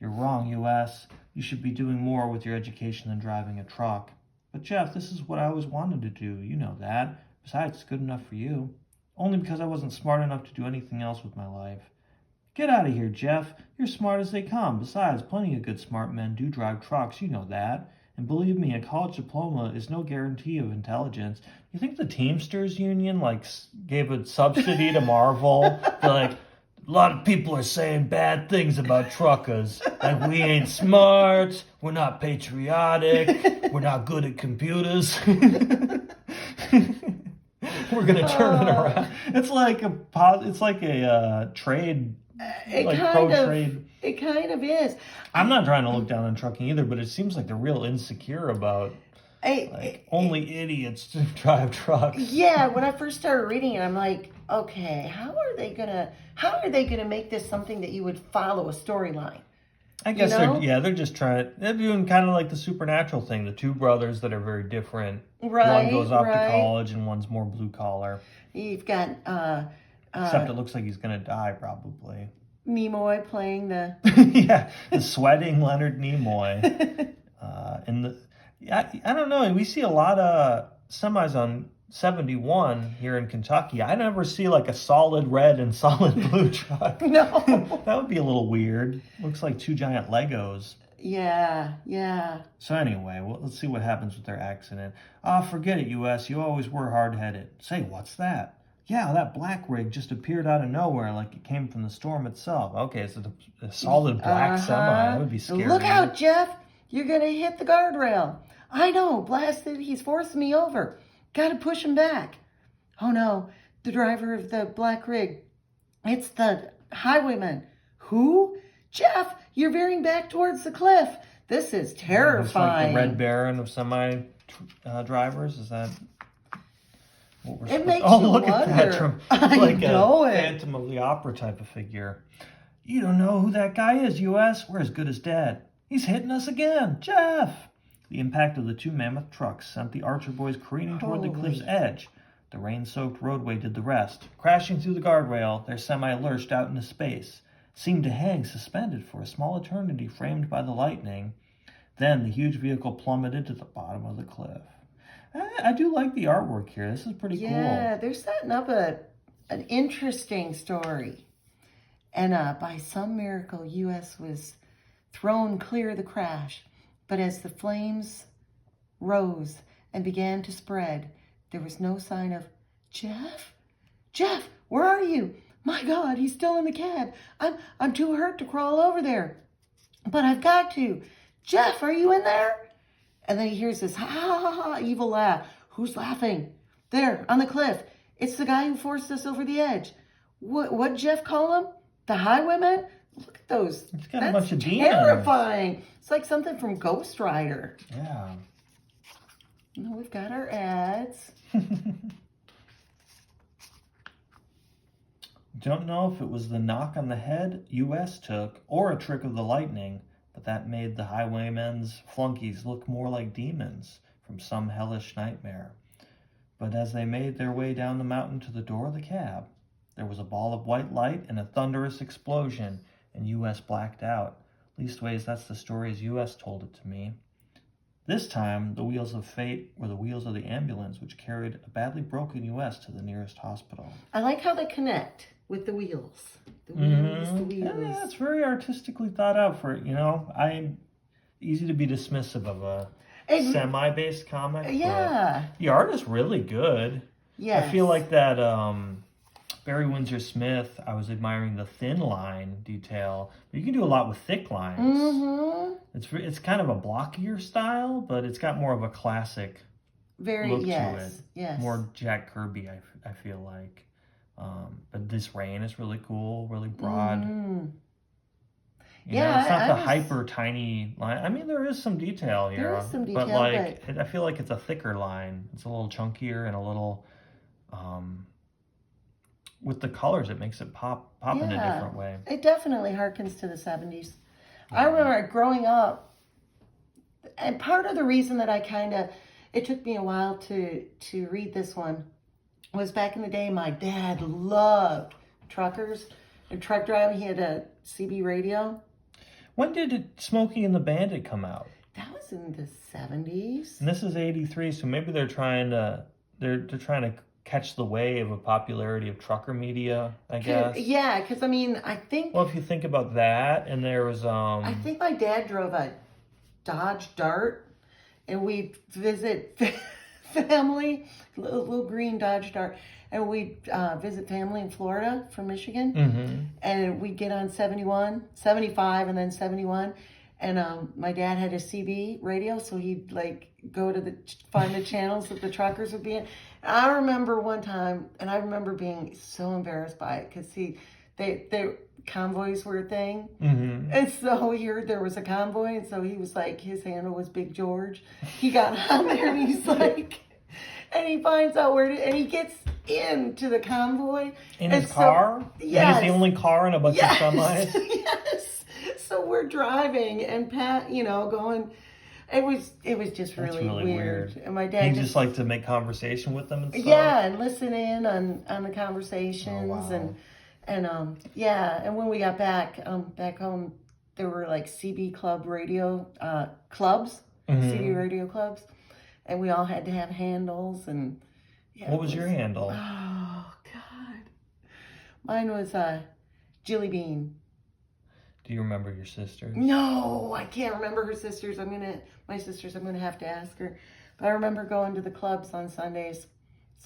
You're wrong, US. You should be doing more with your education than driving a truck. But Jeff, this is what I always wanted to do. You know that. Besides, it's good enough for you. Only because I wasn't smart enough to do anything else with my life. Get out of here, Jeff. You're smart as they come. Besides, plenty of good smart men do drive trucks. You know that. And believe me, a college diploma is no guarantee of intelligence. You think the Teamsters Union, gave a subsidy to Marvel? They're like, a lot of people are saying bad things about truckers. Like, we ain't smart, we're not patriotic, we're not good at computers. We're gonna turn it around. It's like a trade, pro-trade. It kind of is. I'm not trying to look down on trucking either, but it seems like they're real insecure about only idiots drive trucks. Yeah, when I first started reading it, I'm like, okay, how are they gonna make this something that you would follow a storyline? I guess they're doing kind of like the Supernatural thing. The two brothers that are very different. Right. One goes off to college and one's more blue collar. You've got except it looks like he's gonna die probably. Nimoy playing the the sweating Leonard Nimoy. I don't know. We see a lot of semis on 71 here in Kentucky. I never see like a solid red and solid blue truck. No. That would be a little weird. Looks like two giant Legos. Yeah. So anyway, let's see what happens with their accident. Forget it, US. You always were hard-headed. Say, what's that? Yeah, that black rig just appeared out of nowhere like it came from the storm itself. Okay, it's a solid black semi. That would be scary. Look out, Jeff. You're going to hit the guardrail. I know. Blasted. He's forcing me over. Got to push him back. Oh, no. The driver of the black rig. It's the highwayman. Who? Jeff, you're veering back towards the cliff. This is terrifying. It's like the Red Baron of semi drivers. Is that what we're It makes Oh, you look wonder. at that. I Like know a it. Phantom of the Opera type of figure. You don't know who that guy is, U.S.? We're as good as dead. He's hitting us again. Jeff! The impact of the two mammoth trucks sent the Archer boys careening toward the cliff's edge. The rain-soaked roadway did the rest. Crashing through the guardrail, their semi lurched out into space, seemed to hang suspended for a small eternity framed by the lightning. Then the huge vehicle plummeted to the bottom of the cliff. I do like the artwork here. This is pretty cool. Yeah, they're setting up an interesting story. And by some miracle, U.S. was thrown clear of the crash. But as the flames rose and began to spread, there was no sign of Jeff. Jeff, where are you? My God, he's still in the cab. I'm too hurt to crawl over there, but I've got to. Jeff, are you in there? And then he hears this ha ha ha ha evil laugh. Who's laughing? There on the cliff. It's the guy who forced us over the edge. What Jeff call him? The Highwayman? Look at those. It's got a bunch of demons. Terrifying. It's like something from Ghost Rider. Yeah. No, we've got our ads. Don't know if it was the knock on the head U.S. took or a trick of the lightning, but that made the Highwaymen's flunkies look more like demons from some hellish nightmare. But as they made their way down the mountain to the door of the cab, there was a ball of white light and a thunderous explosion, and U.S. blacked out. Leastways, that's the story as U.S. told it to me. This time, the wheels of fate were the wheels of the ambulance which carried a badly broken U.S. to the nearest hospital. I like how they connect with the wheels. The wheels, the wheels. Yeah, it's very artistically thought out for, I'm easy to be dismissive of a semi-based comic. Yeah. The art is really good. Yes. I feel like that Barry Windsor Smith, I was admiring the thin line detail. But you can do a lot with thick lines. Mm-hmm. It's kind of a blockier style, but it's got more of a classic look to it. Yes. More Jack Kirby, I feel like. But this rain is really cool, really broad. Mm-hmm. It's not the hyper tiny line. I mean, there is some detail here. There is some detail, but I feel like it's a thicker line. It's a little chunkier and a little, with the colors, it makes it pop in a different way. It definitely harkens to the 70s. I remember growing up, and part of the reason that it took me a while to read this one was back in the day, my dad loved truckers and truck driving. He had a CB radio. When did Smokey and the Bandit come out? That was in the 70s. And this is 83, so maybe they're trying to catch the wave of popularity of trucker media, I guess. Yeah, because I think... Well, if you think about that, and there was... I think my dad drove a Dodge Dart, and we'd visit family, little green Dodge Dart, and we'd visit family in Florida from Michigan, mm-hmm. and we'd get on 75, and then 71, and my dad had a CB radio, so he'd go to find the channels that the truckers would be in. And I remember one time, and I remember being so embarrassed by it, because they convoys were a thing, mm-hmm. and so he heard there was a convoy, and so he was like, his handle was Big George. He got on there, and he's like, and he finds out and he gets into the convoy. In his car? Yes. And he's the only car in a bunch of semis? Yes. So we're driving, and Pat, going, it was just really weird. And my dad just like to make conversation with them and stuff? Yeah, and listen in on the conversations. Oh, wow. And when we got back home, there were CB club radio clubs, mm-hmm. CB radio clubs, and we all had to have handles. And what was your handle? Oh God, mine was Jilly Bean. Do you remember your sisters? No, I can't remember her sisters. My sisters. I'm gonna have to ask her. But I remember going to the clubs on Sunday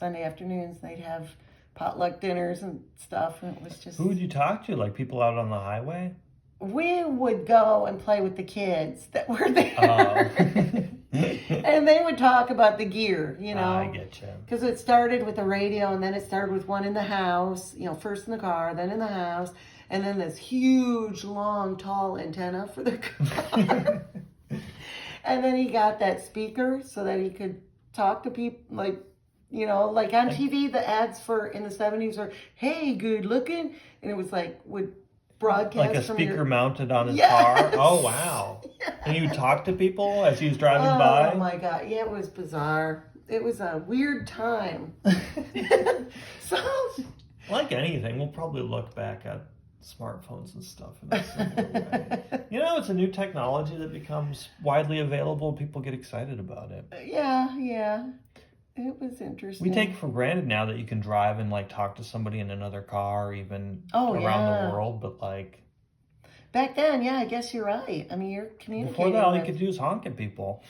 afternoons. They'd have potluck dinners and stuff, and it was just... Who would you talk to? Like people out on the highway? We would go and play with the kids that were there. Oh. And they would talk about the gear, I get you. Because it started with the radio, and then it started with one in the house, first in the car, then in the house, and then this huge, long, tall antenna for the car. And then he got that speaker so that he could talk to people, like on TV, the ads in the 70s were, hey, good looking. And it was broadcast Like a from speaker your... mounted on his Yes. car? Oh, wow. And you talk to people as he was driving Oh by? my God. Yeah, it was bizarre. It was a weird time. So, Like anything, we'll probably look back at smartphones and stuff in a similar way. You know, it's a new technology that becomes widely available. People get excited about it. yeah. It was interesting. We take for granted now that you can drive and like talk to somebody in another car, or even Oh, around yeah. the world. But like Back then, yeah, I guess you're right. I mean, you're communicating before that, all you with... could do is honk at people.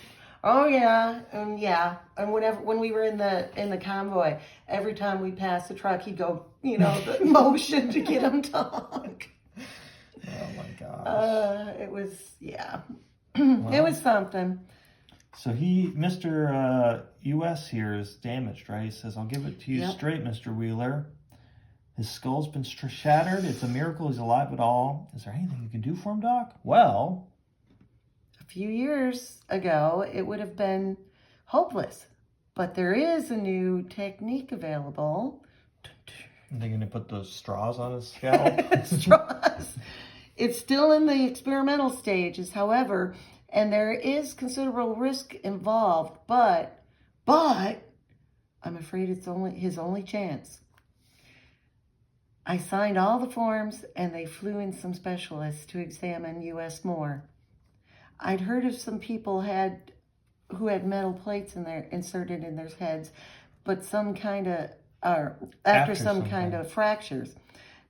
Oh yeah, and when we were in the convoy, every time we passed the truck, he'd go, the motion to get him to honk. Oh my gosh. It was, yeah, Well, it was something. So Mr. U.S. here is damaged, right? He says, "I'll give it to you Yep. straight, Mr. Wheeler. His skull's been shattered. It's a miracle he's alive at all. Is there anything you can do for him, Doc?" Well, A few years ago, it would have been hopeless, but there is a new technique available. are they going to put those straws on his scalp? Straws. It's still in the experimental stages, however, and there is considerable risk involved, but I'm afraid it's his only chance. I signed all the forms and they flew in some specialists to examine US more. I'd heard of some people who had metal plates inserted in their heads, but after some kind of fractures.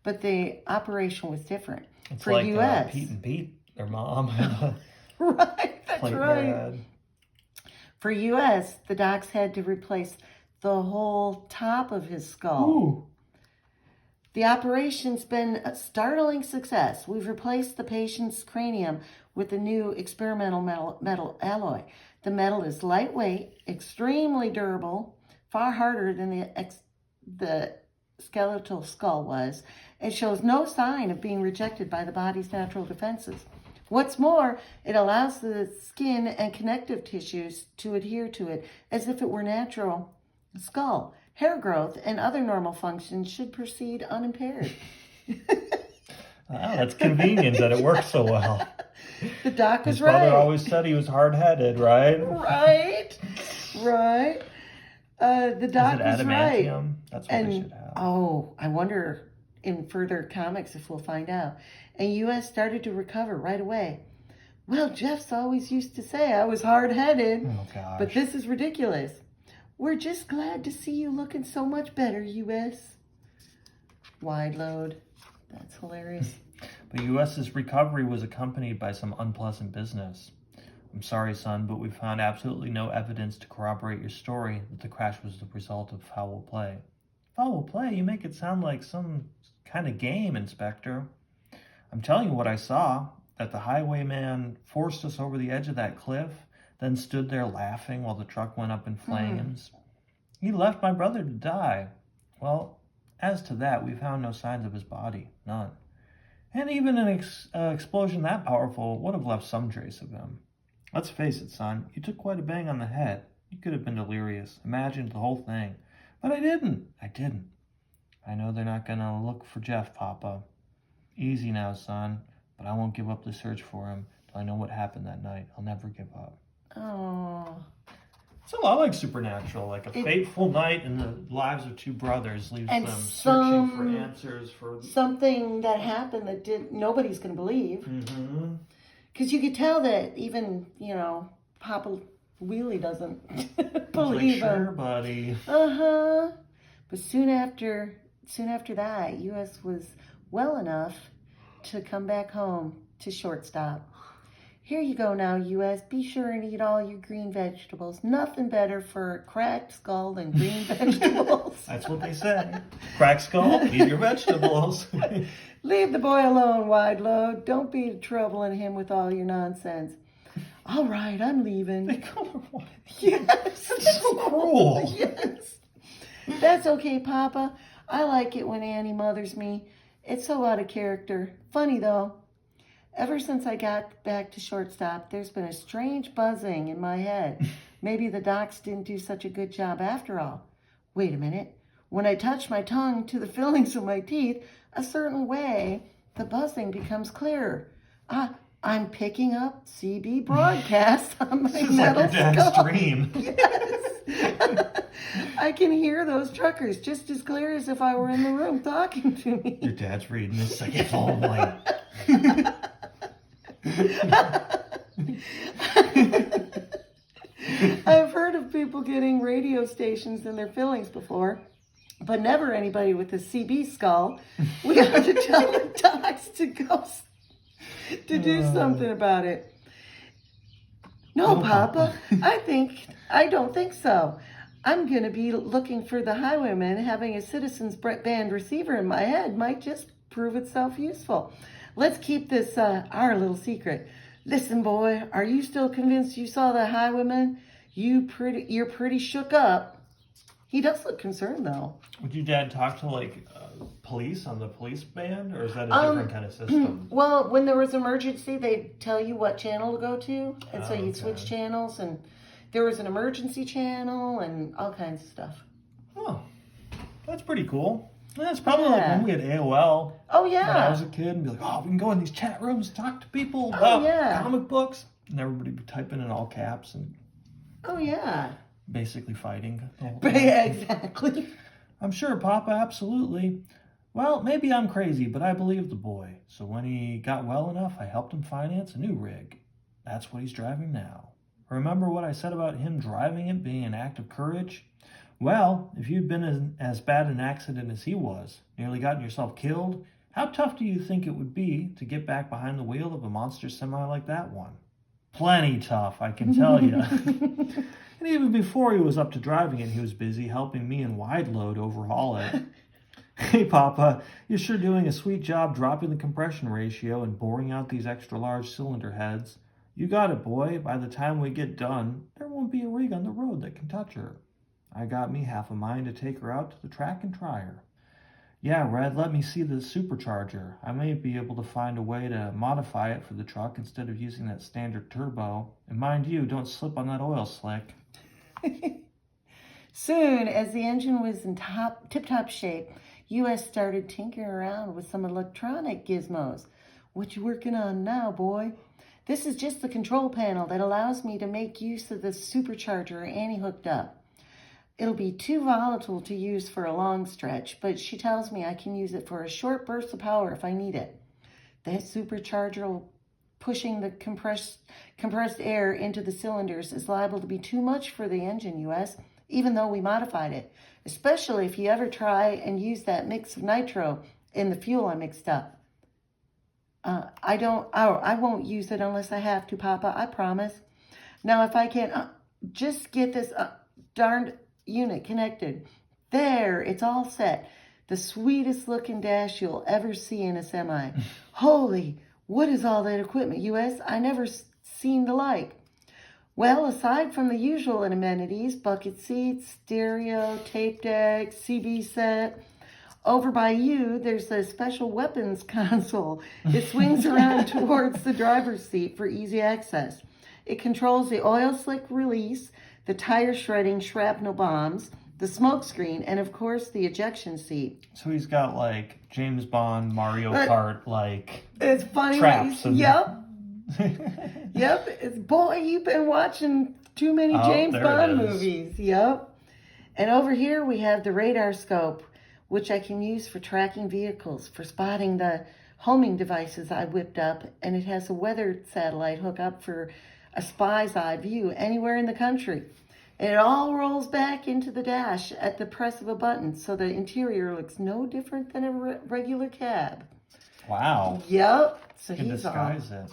But the operation was different. It's For like US. Pete and Pete, their mom had a Right, that's plate in right. their head. For US, the docs had to replace the whole top of his skull. Ooh. The operation's been a startling success. We've replaced the patient's cranium with a new experimental metal alloy. The metal is lightweight, extremely durable, far harder than the skeletal skull was. It shows no sign of being rejected by the body's natural defenses. What's more, it allows the skin and connective tissues to adhere to it as if it were natural. Skull, hair growth, and other normal functions should proceed unimpaired. Wow, that's convenient that it works so well. The doc His was right. brother always said he was hard-headed, right? Right. The doc Is it was right. adamantium? That's what they should have. I wonder in further comics if we'll find out. And US started to recover right away. Well, Jeff's always used to say I was hard-headed, Oh, gosh. but this is ridiculous. We're just glad to see you looking so much better, US. Wide load. That's hilarious. But US's recovery was accompanied by some unpleasant business. "I'm sorry, son, but we found absolutely no evidence to corroborate your story that the crash was the result of foul play." Foul play? You make it sound like some kind of game, Inspector. "I'm telling you what I saw, that the highwayman forced us over the edge of that cliff, then stood there laughing while the truck went up in flames. He left my brother to die. Well, as to that, we found no signs of his body, none. And even an explosion that powerful would have left some trace of him. Let's face it, son, you took quite a bang on the head. You could have been delirious, imagined the whole thing. But I didn't. I know they're not going to look for Jeff, Papa. Easy now, son, but I won't give up the search for him till I know what happened that night. I'll never give up." Oh. It's a lot like Supernatural, like a fateful night in the lives of two brothers leaves And them searching for answers for something that happened that nobody's going to believe. Mm-hmm. Because you could tell that even, Papa Wheelie doesn't believe Like, sure, him. buddy. But soon after that, US was well enough to come back home to Shortstop. "Here you go now, US. Be sure and eat all your green vegetables. Nothing better for a cracked skull than green vegetables." That's what they say. Crack skull, eat your vegetables. "Leave the boy alone, Wide Load. Don't be troubling him with all your nonsense." "All right, I'm leaving." They call her what? Yes. That's so cruel. Yes. "That's okay, Papa. I like it when Annie mothers me. It's so out of character. Funny, though. Ever since I got back to Shortstop, there's been a strange buzzing in my head. Maybe the docs didn't do such a good job after all. Wait a minute. When I touch my tongue to the fillings of my teeth a certain way, the buzzing becomes clearer. I'm picking up CB broadcast on my This is like metal your dad's skull. dream. Yes. I can hear those truckers just as clear as if I were in the room talking to Your me. dad's reading this second phone line. I've heard of people getting radio stations in their fillings before, but never anybody with a CB skull. We have to tell the docs to go to do something about it. No, No, Papa. Papa. I don't think so. I'm going to be looking for the highwayman. Having a citizens band receiver in my head might just prove itself useful. Let's keep this our little secret. Listen, boy, are you still convinced you saw the highwayman? You're pretty shook up. He does look concerned, though. Would your dad talk to like police on the police band, or is that a different kind of system? Well, when there was emergency, they'd tell you what channel to go to, and so you'd switch Okay. channels, and there was an emergency channel and all kinds of stuff. Oh, that's pretty cool. That's probably like Yeah. when we had AOL. Oh When I yeah, was a kid, and be like, oh, we can go in these chat rooms, talk to people Oh, about yeah. comic books, and everybody would be typing in all caps and oh yeah. basically fighting. the whole Yeah, time. exactly. I'm sure, Papa, absolutely. Well, maybe I'm crazy, but I believe the boy. So when he got well enough, I helped him finance a new rig. That's what he's driving now. Remember what I said about him driving it being an act of courage? Well, if you'd been in as bad an accident as he was, nearly gotten yourself killed, how tough do you think it would be to get back behind the wheel of a monster semi like that one? Plenty tough, I can tell you. And even before he was up to driving it, he was busy helping me and Wide Load overhaul it. Hey, Papa, you're sure doing a sweet job dropping the compression ratio and boring out these extra large cylinder heads. You got it, boy. By the time we get done, there won't be a rig on the road that can touch her. I got me half a mind to take her out to the track and try her. Yeah, Red, let me see the supercharger. I may be able to find a way to modify it for the truck instead of using that standard turbo. And mind you, don't slip on that oil slick. Soon, as the engine was in tip-top shape, U.S. started tinkering around with some electronic gizmos. What you working on now, boy? This is just the control panel that allows me to make use of the supercharger Annie hooked up. It'll be too volatile to use for a long stretch, but she tells me I can use it for a short burst of power if I need it. That supercharger pushing the compressed air into the cylinders is liable to be too much for the engine, U.S., even though we modified it, especially if you ever try and use that mix of nitro in the fuel I mixed up. I won't use it unless I have to, Papa, I promise. Now, if I can just get this darned unit connected. There, it's all set. The sweetest looking dash you'll ever see in a semi. Holy, what is all that equipment, U.S.? I never seen the like. Well, aside from the usual amenities, bucket seats, stereo, tape deck, CB set, over by you, there's a special weapons console. It swings around towards the driver's seat for easy access. It controls the oil slick release, the tire shredding shrapnel bombs, the smoke screen, and of course the ejection seat. So he's got like James Bond, Mario Kart, like It's funny. traps. Yep. It's, boy, you've been watching too many James there Bond it is. movies. Yep. And over here we have the radar scope, which I can use for tracking vehicles, for spotting the homing devices I whipped up, and it has a weather satellite hookup for a spy's eye view anywhere in the country. And it all rolls back into the dash at the press of a button, so the interior looks no different than a regular cab. Wow. Yep. So Can he's disguise it.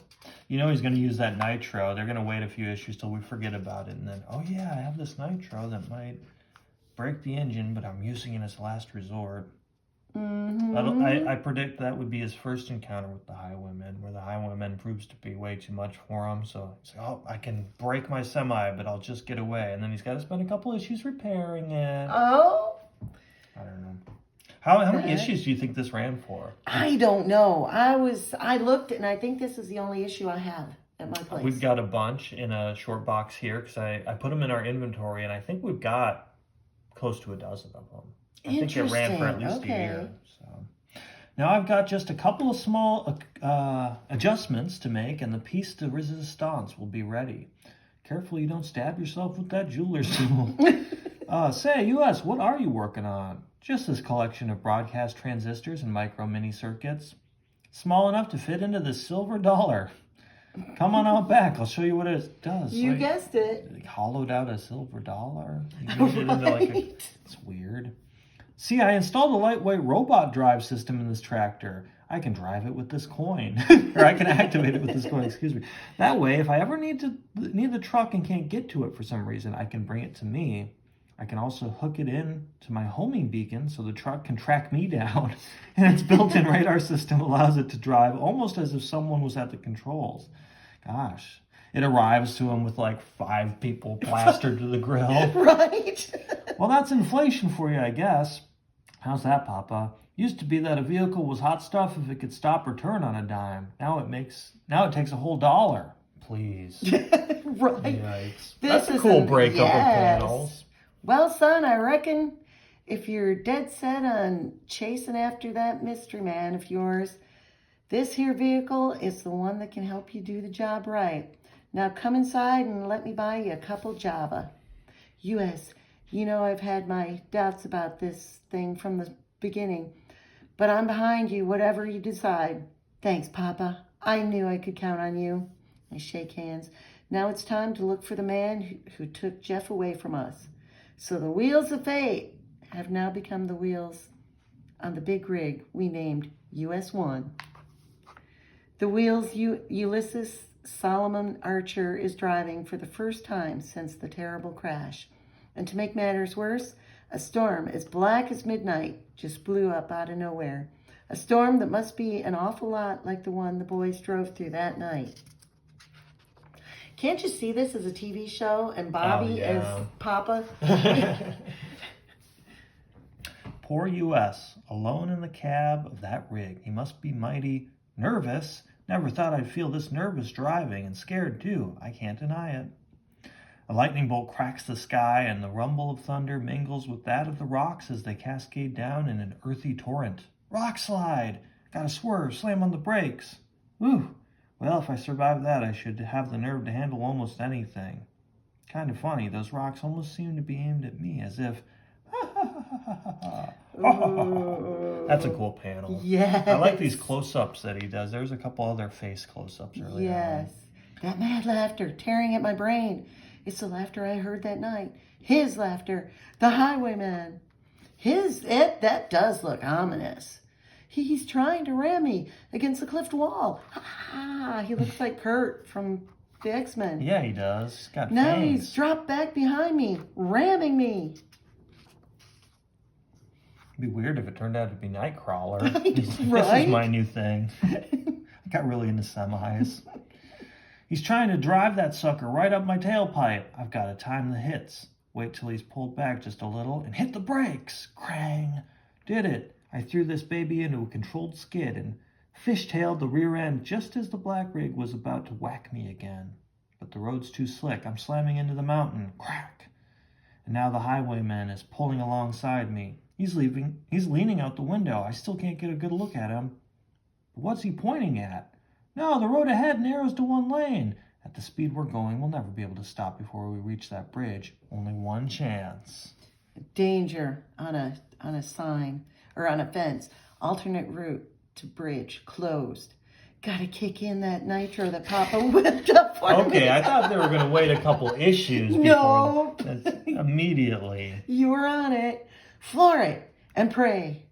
You know he's going to use that nitro. They're going to wait a few issues till we forget about it, and then, oh yeah, I have this nitro that might break the engine, but I'm using it as a last resort. I predict that would be his first encounter with the Highwayman, where the Highwayman proves to be way too much for him. So he's like, oh, I can break my semi, but I'll just get away. And then he's got to spend a couple issues repairing it. Oh, I don't know. How many issues do you think this ran for? I don't know. I looked, and I think this is the only issue I have at my place. We've got a bunch in a short box here because I put them in our inventory, and I think we've got close to a dozen of them. I think it ran for at least a year. So Now I've got just a couple of small adjustments to make, and the piece de resistance will be ready. Careful you don't stab yourself with that jeweler's tool. Say, US, what are you working on? Just this collection of broadcast transistors and micro mini circuits. Small enough to fit into this silver dollar. Come on out back. I'll show you what it does. You guessed it. Like, hollowed out a silver dollar. You made it into like it's weird. See, I installed a lightweight robot drive system in this tractor. I can drive it with this coin. Or I can activate it with this coin, excuse me. That way, if I ever need the truck and can't get to it for some reason, I can bring it to me. I can also hook it in to my homing beacon so the truck can track me down. And its built-in radar system allows it to drive almost as if someone was at the controls. Gosh. It arrives to him with like 5 people plastered to the grill. Right? Well, that's inflation for you, I guess. How's that, Papa? Used to be that a vehicle was hot stuff if it could stop or turn on a dime. Now it takes a whole $1. Please. Right. Yikes. This That's a cool is breakup of yes. panels. Well, son, I reckon if you're dead set on chasing after that mystery man of yours, this here vehicle is the one that can help you do the job right. Now come inside and let me buy you a couple Java. US, you know I've had my doubts about this thing from the beginning, but I'm behind you, whatever you decide. Thanks, Papa. I knew I could count on you. I shake hands. Now it's time to look for the man who took Jeff away from us. So the wheels of fate have now become the wheels on the big rig we named US-1. The wheels Ulysses Solomon Archer is driving for the first time since the terrible crash. And to make matters worse, a storm as black as midnight just blew up out of nowhere. A storm that must be an awful lot like the one the boys drove through that night. Can't you see this as a TV show and Bobby as Papa? Poor US, alone in the cab of that rig. He must be mighty nervous. Never thought I'd feel this nervous driving, and scared too. I can't deny it. A lightning bolt cracks the sky, and the rumble of thunder mingles with that of the rocks as they cascade down in an earthy torrent. Rock slide! Gotta swerve, slam on the brakes. Ooh! Well, if I survive that, I should have the nerve to handle almost anything. Kind of funny, those rocks almost seem to be aimed at me, as if... That's a cool panel. Yes. I like these close-ups that he does. There's a couple other face close-ups earlier. Yes. That mad laughter tearing at my brain. It's the laughter I heard that night. His laughter. The highwayman. That does look ominous. He's trying to ram me against the cliff wall. He looks like Kurt from the X-Men. Yeah, he does. He's got now fangs. He's dropped back behind me, ramming me. It'd be weird if it turned out to be Nightcrawler. Right, This right? is my new thing. I got really into semis. He's trying to drive that sucker right up my tailpipe. I've got to time the hits. Wait till he's pulled back just a little and hit the brakes. Krang. Did it. I threw this baby into a controlled skid and fishtailed the rear end just as the black rig was about to whack me again. But the road's too slick. I'm slamming into the mountain. Crack. And now the highwayman is pulling alongside me. He's leaning out the window. I still can't get a good look at him. But what's he pointing at? No, the road ahead narrows to one lane. At the speed we're going, we'll never be able to stop before we reach that bridge. Only one chance. Danger on a sign or on a fence. Alternate route to bridge closed. Gotta kick in that nitro that Papa whipped up for me. Okay, I thought they were going to wait a couple issues before. No. Immediately. You were on it. Floor it and pray.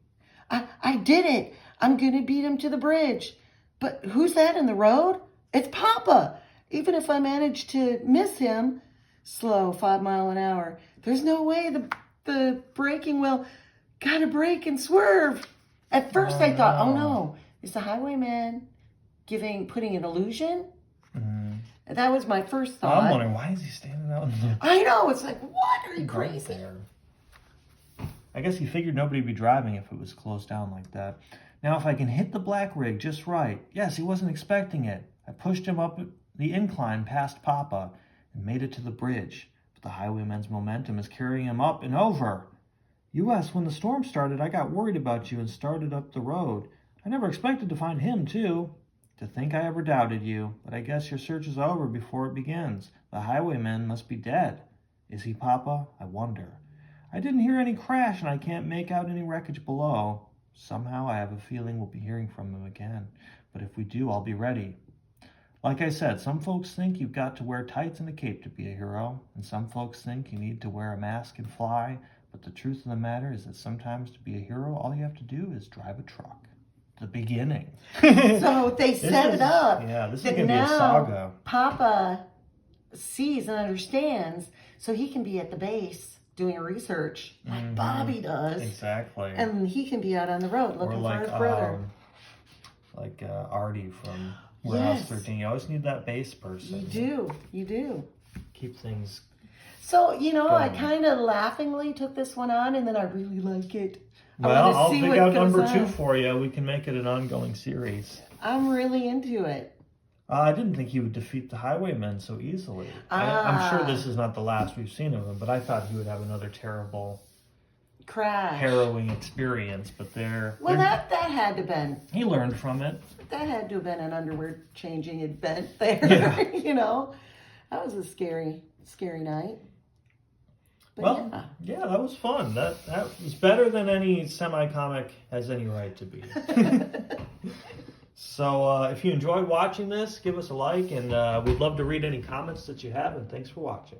I did it. I'm gonna beat him to the bridge. But who's that in the road? It's Papa. Even if I manage to miss him, slow 5 miles an hour, there's no way the braking wheel gotta brake and swerve. At first I thought, oh no, is the highwayman putting an illusion? That was my first thought. I'm wondering, why is he standing out in the... I know, it's like, what? Are you crazy? There. I guess he figured nobody'd be driving if it was closed down like that. Now, if I can hit the black rig just right. Yes, he wasn't expecting it. I pushed him up the incline past Papa and made it to the bridge. But the highwayman's momentum is carrying him up and over. US, when the storm started, I got worried about you and started up the road. I never expected to find him, too. To think I ever doubted you, but I guess your search is over before it begins. The highwayman must be dead. Is he, Papa? I wonder. I didn't hear any crash, and I can't make out any wreckage below. Somehow I have a feeling we'll be hearing from him again. But if we do, I'll be ready. Like I said, some folks think you've got to wear tights and a cape to be a hero, and some folks think you need to wear a mask and fly, but the truth of the matter is that sometimes to be a hero, all you have to do is drive a truck. The beginning. So they set it up. Yeah, this is that going to be a now saga. Papa sees and understands, so he can be at the base doing research like Bobby does. Exactly. And he can be out on the road looking for his brother. Like Artie from Warehouse 13. You always need that base person. You do. Keep things. So, I going. kind of laughingly took this one on, and then I really like it. Well, I'll see pick what out goes number on. 2 for you. We can make it an ongoing series. I'm really into it. I didn't think he would defeat the Highwaymen so easily. I'm sure this is not the last we've seen of him, but I thought he would have another terrible, Crash. harrowing experience. But Well, that had to have been. he learned from it. That had to have been an underwear changing event there. Yeah. That was a scary night. But Well, yeah, that was fun. That was better than any semi-comic has any right to be. So if you enjoyed watching this, give us a like, and we'd love to read any comments that you have, and thanks for watching.